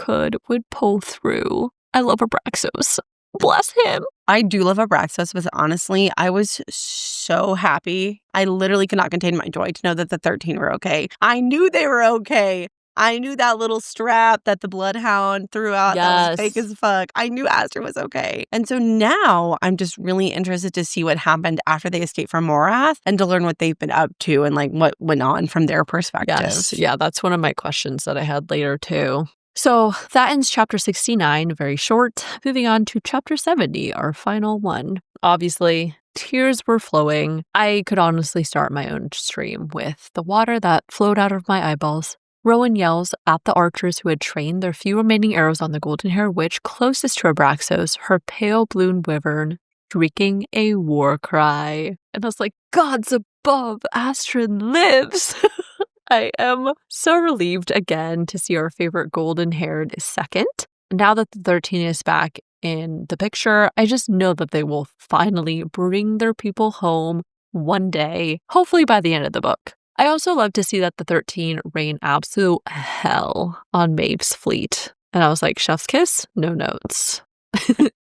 would pull through. I love Abraxos. Bless him. I do love Abraxos, but honestly, I was so happy. I literally could not contain my joy to know that the 13 were okay. I knew they were okay. I knew that little strap that the Bloodhound threw out that was fake as fuck. I knew Aster was okay. And so now I'm just really interested to see what happened after they escaped from Morath and to learn what they've been up to and what went on from their perspective. Yes. Yeah, that's one of my questions that I had later too. So that ends chapter 69, very short. Moving on to chapter 70, our final one. Obviously, tears were flowing. I could honestly start my own stream with the water that flowed out of my eyeballs. Rowan yells at the archers who had trained their few remaining arrows on the golden-haired witch closest to Abraxos, her pale blue wyvern, shrieking a war cry. And I was like, gods above, Astrid lives! I am so relieved again to see our favorite golden-haired second. Now that the 13 is back in the picture, I just know that they will finally bring their people home one day, hopefully by the end of the book. I also love to see that the 13 rain absolute hell on Maeve's fleet. And I was like, chef's kiss, no notes.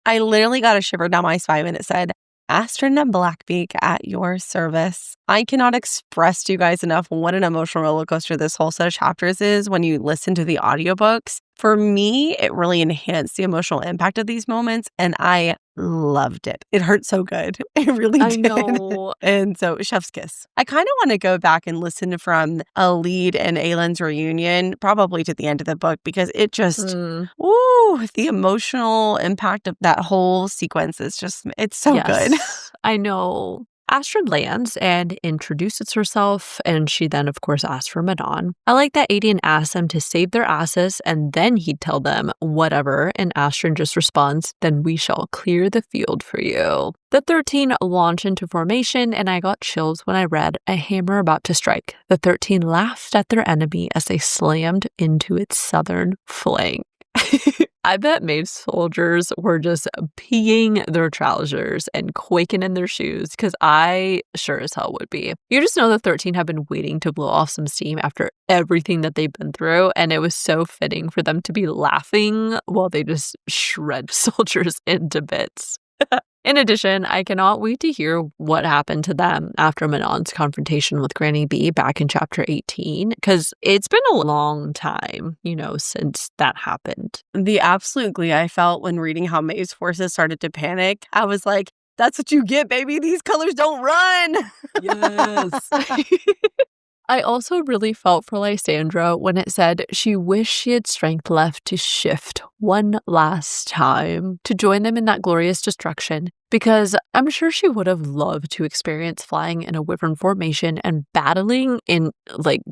I literally got a shiver down my spine when it said, Astrid and Blackbeak at your service. I cannot express to you guys enough what an emotional roller coaster this whole set of chapters is when you listen to the audiobooks. For me, it really enhanced the emotional impact of these moments, and I loved it. It hurt so good. It really did. I know. And so, chef's kiss. I kind of want to go back and listen from Alid and Aylin's reunion, probably to the end of the book, because it just, the emotional impact of that whole sequence is just, it's so good. I know. Astrid lands and introduces herself, and she then, of course, asks for Manon. I like that Aedion asks them to save their asses, and then he'd tell them whatever, and Astrid just responds, then we shall clear the field for you. The 13 launch into formation, and I got chills when I read a hammer about to strike. The 13 laughed at their enemy as they slammed into its southern flank. I bet Maeve's soldiers were just peeing their trousers and quaking in their shoes, because I sure as hell would be. You just know the 13 have been waiting to blow off some steam after everything that they've been through, and it was so fitting for them to be laughing while they just shred soldiers into bits. In addition, I cannot wait to hear what happened to them after Manon's confrontation with Granny B back in chapter 18, because it's been a long time, since that happened. The absolute glee I felt when reading how Maeve's forces started to panic, I was like, that's what you get, baby. These colors don't run. Yes. I also really felt for Lysandra when it said she wished she had strength left to shift one last time to join them in that glorious destruction, because I'm sure she would have loved to experience flying in a wyvern formation and battling in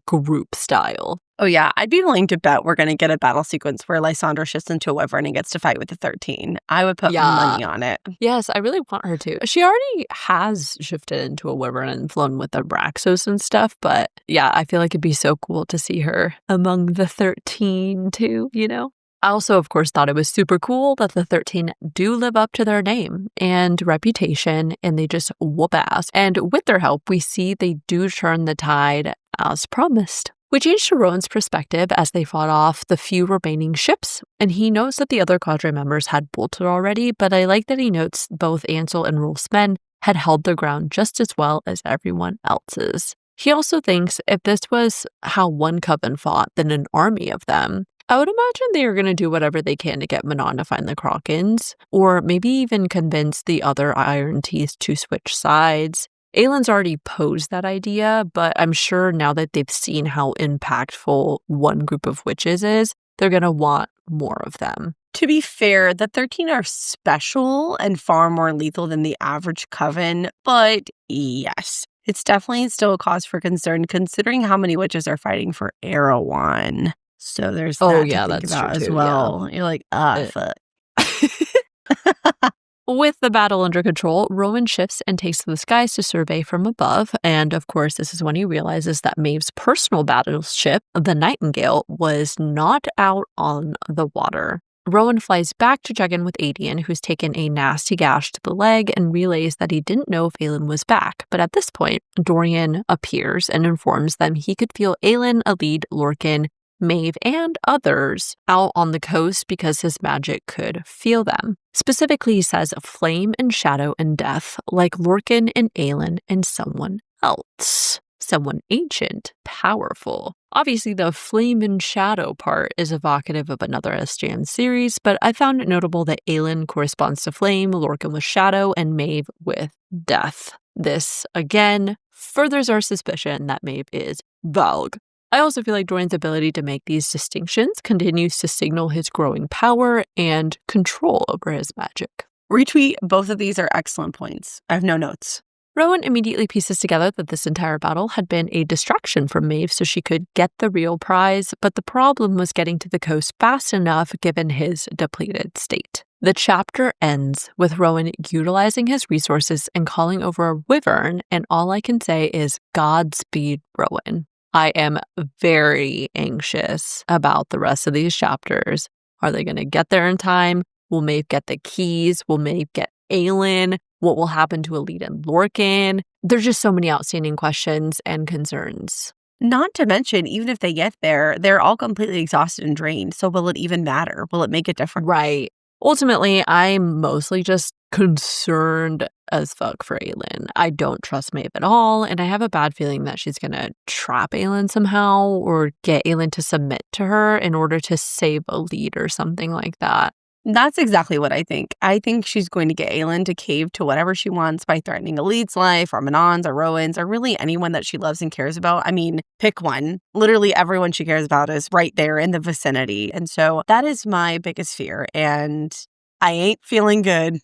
group style. Oh yeah, I'd be willing to bet we're going to get a battle sequence where Lysandra shifts into a wyvern and gets to fight with the 13. I would put money on it. Yes, I really want her to. She already has shifted into a wyvern and flown with the Abraxos and stuff, but yeah, I feel like it'd be so cool to see her among the 13 too, I also, of course, thought it was super cool that the 13 do live up to their name and reputation, and they just whoop ass. And with their help, we see they do turn the tide as promised. We change to Rowan's perspective as they fought off the few remaining ships, and he knows that the other cadre members had bolted already, but I like that he notes both Ansel and Rolf's men had held their ground just as well as everyone else's. He also thinks if this was how one coven fought, then an army of them, I would imagine they are going to do whatever they can to get Manon to find the Krakens, or maybe even convince the other Iron Teeth to switch sides. Aylin's already posed that idea, but I'm sure now that they've seen how impactful one group of witches is, they're going to want more of them. To be fair, the 13 are special and far more lethal than the average coven, but yes, it's definitely still a cause for concern considering how many witches are fighting for Erewhon. So there's that to think about as well. Yeah. You're like, fuck. With the battle under control, Rowan shifts and takes to the skies to survey from above. And of course, this is when he realizes that Maeve's personal battleship, the Nightingale, was not out on the water. Rowan flies back to check in with Aedion, who's taken a nasty gash to the leg, and relays that he didn't know if Aylin was back. But at this point, Dorian appears and informs them he could feel Aylin, Alid, Lorcan, Maeve, and others out on the coast because his magic could feel them. Specifically, he says flame and shadow and death, like Lorcan and Aylin and someone else. Someone ancient, powerful. Obviously, the flame and shadow part is evocative of another SJM series, but I found it notable that Aylin corresponds to flame, Lorcan with shadow, and Maeve with death. This, again, furthers our suspicion that Maeve is Valg. I also feel like Dorian's ability to make these distinctions continues to signal his growing power and control over his magic. Retweet, both of these are excellent points. I have no notes. Rowan immediately pieces together that this entire battle had been a distraction from Maeve so she could get the real prize, but the problem was getting to the coast fast enough given his depleted state. The chapter ends with Rowan utilizing his resources and calling over a wyvern, and all I can say is Godspeed, Rowan. I am very anxious about the rest of these chapters. Are they going to get there in time? Will Maeve get the keys? Will Maeve get Aelin? What will happen to Alita and Lorcan? There's just so many outstanding questions and concerns. Not to mention, even if they get there, they're all completely exhausted and drained. So will it even matter? Will it make a difference? Right. Ultimately, I'm mostly just concerned as fuck for Aelin. I don't trust Maeve at all, and I have a bad feeling that she's going to trap Aelin somehow or get Aelin to submit to her in order to save a lead or something like that. That's exactly what I think. I think she's going to get Aelin to cave to whatever she wants by threatening Elite's life or Manon's or Rowan's or really anyone that she loves and cares about. I mean, pick one. Literally everyone she cares about is right there in the vicinity. And so that is my biggest fear. And I ain't feeling good.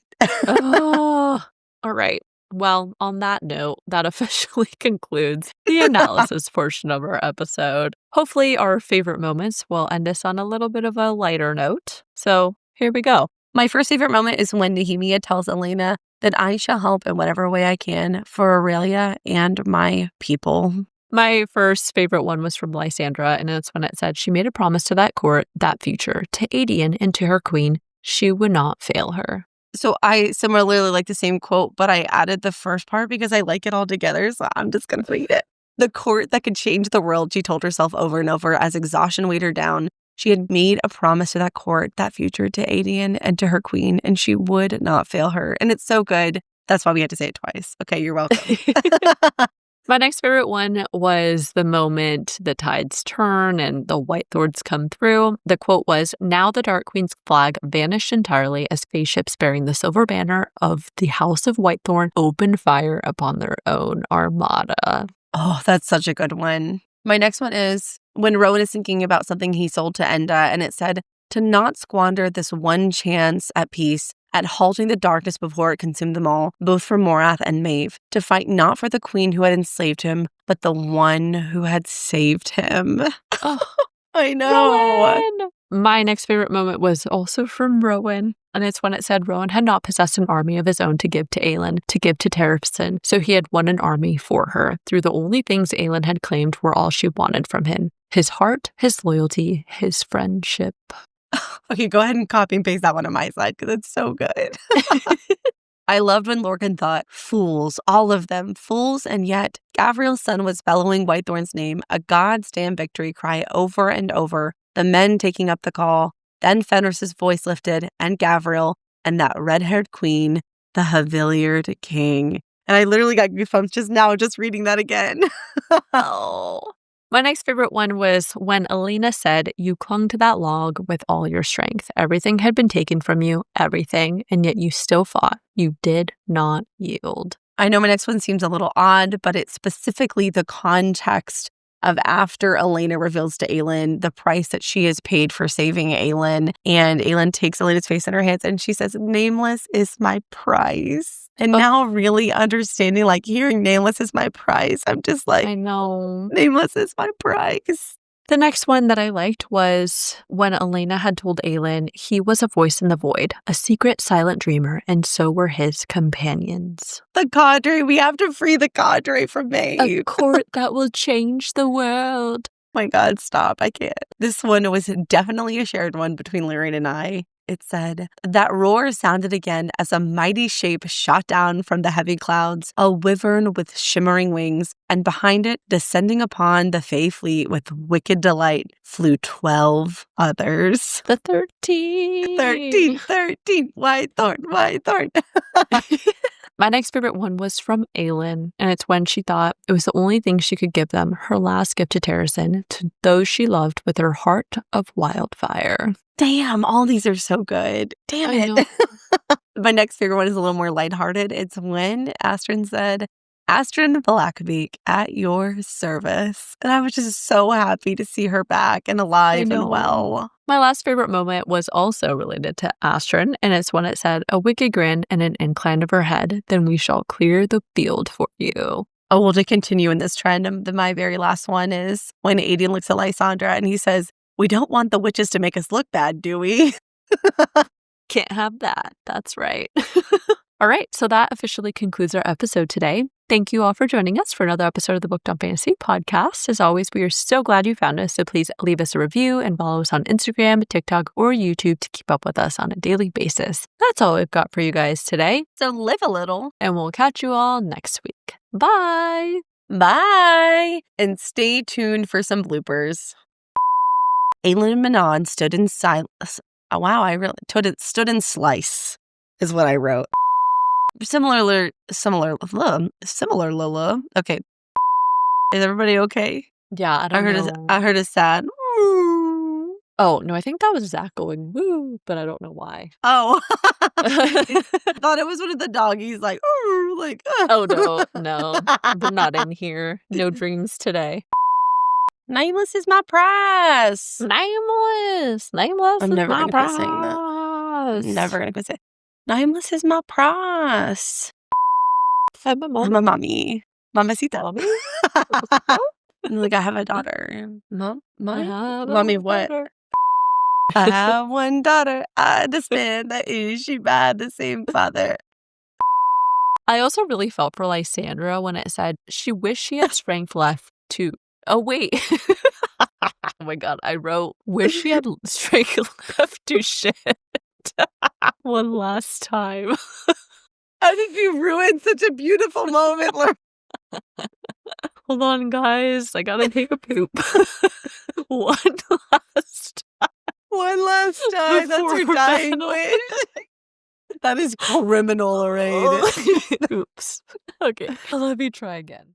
Oh, all right. Well, on that note, that officially concludes the analysis portion of our episode. Hopefully, our favorite moments will end us on a little bit of a lighter note. So here we go. My first favorite moment is when Nehemia tells Elena that I shall help in whatever way I can for Aurelia and my people. My first favorite one was from Lysandra, and it's when it said she made a promise to that court, that future, to Aedion and to her queen, she would not fail her. So I similarly like the same quote, but I added the first part because I like it all together, so I'm just going to read it. The court that could change the world, she told herself over and over as exhaustion weighed her down. She had made a promise to that court, that future, to Aedion and to her queen, and she would not fail her. And it's so good. That's why we had to say it twice. Okay, you're welcome. My next favorite one was the moment the tides turn and the Whitethorns come through. The quote was, "Now the Dark Queen's flag vanished entirely as spaceships bearing the silver banner of the House of Whitethorn opened fire upon their own armada." Oh, that's such a good one. My next one is when Rowan is thinking about something he sold to Enda, and it said, to not squander this one chance at peace, at halting the darkness before it consumed them all, both for Morath and Maeve, to fight not for the queen who had enslaved him, but the one who had saved him. Oh, I know. Rowan! My next favorite moment was also from Rowan, and it's when it said Rowan had not possessed an army of his own to give to Aelin, to give to Terrafsin, so he had won an army for her. Through the only things Aelin had claimed were all she wanted from him. His heart, his loyalty, his friendship. Okay, go ahead and copy and paste that one on my side because it's so good. I loved when Lorcan thought, fools, all of them, fools, and yet Gavriel's son was bellowing Whitethorn's name, a goddamn victory cry over and over, the men taking up the call. Then Fenris's voice lifted, and Gavriel, and that red-haired queen, the Haviliard king. And I literally got goosebumps just now, just reading that again. Oh. My next favorite one was when Elena said, "You clung to that log with all your strength. Everything had been taken from you, everything, and yet you still fought. You did not yield." I know my next one seems a little odd, but it's specifically the context of after Elena reveals to Aelin the price that she has paid for saving Aelin. And Aelin takes Elena's face in her hands and she says, "Nameless is my prize." And now really understanding, like hearing Nameless is my prize, I'm just like, I know. Nameless is my prize. The next one that I liked was when Elena had told Aelin he was a voice in the void, a secret silent dreamer, and so were his companions. The cadre, we have to free the cadre from A Maeve. court that will change the world. My God, stop, I can't. This one was definitely a shared one between Lorraine and I. It said, that roar sounded again as a mighty shape shot down from the heavy clouds, a wyvern with shimmering wings, and behind it, descending upon the Fae fleet with wicked delight, flew 12 others. The 13. 13. Whitethorn. My next favorite one was from Aelin, and it's when she thought it was the only thing she could give them, her last gift to Terracin, to those she loved with her heart of wildfire. Damn, all these are so good. Damn it. My next favorite one is a little more lighthearted. It's when Astrid said, "Astrid Blackbeak, at your service." And I was just so happy to see her back and alive and well. My last favorite moment was also related to Astrid, and it's when it said, "A wicked grin and an incline of her head, then we shall clear the field for you." Oh, well, to continue in this trend, my very last one is when Aiden looks at Lysandra and he says, "We don't want the witches to make us look bad, do we?" Can't have that. That's right. All right, so that officially concludes our episode today. Thank you all for joining us for another episode of the Booked on Fantasy podcast. As always, we are so glad you found us, so please leave us a review and follow us on Instagram, TikTok, or YouTube to keep up with us on a daily basis. That's all we've got for you guys today. So live a little. And we'll catch you all next week. Bye! Bye! And stay tuned for some bloopers. Aelin and Manon stood in silence. Oh, wow, I really stood in slice is what I wrote. Similar, Lola. Okay. Is everybody okay? Yeah, I don't know. I heard a sad. Woo. Oh, no, I think that was Zach going woo, but I don't know why. Oh. I thought it was one of the doggies like, ooh, like. Oh, no. They're not in here. No dreams today. Nameless is my prize. Nameless I'm is never my gonna quit saying that. prize. I'm never gonna quit saying Nameless is my prize. I'm a I'm a mommy. Mamacita. Mommy? Like, I have a daughter. Mom? have a Mommy, what? daughter. I have one daughter. I understand that is she by the same father. I also really felt for Lysandra when it said she wished she had strength left to. Oh, wait. Oh my God. I wrote, wish she had strength left to shit one last time. I think you ruined such a beautiful moment. Hold on, guys. I gotta take a poop. One last time. That's your dying wish. That is criminal, Lorraine. Oops. Okay. Let me try again.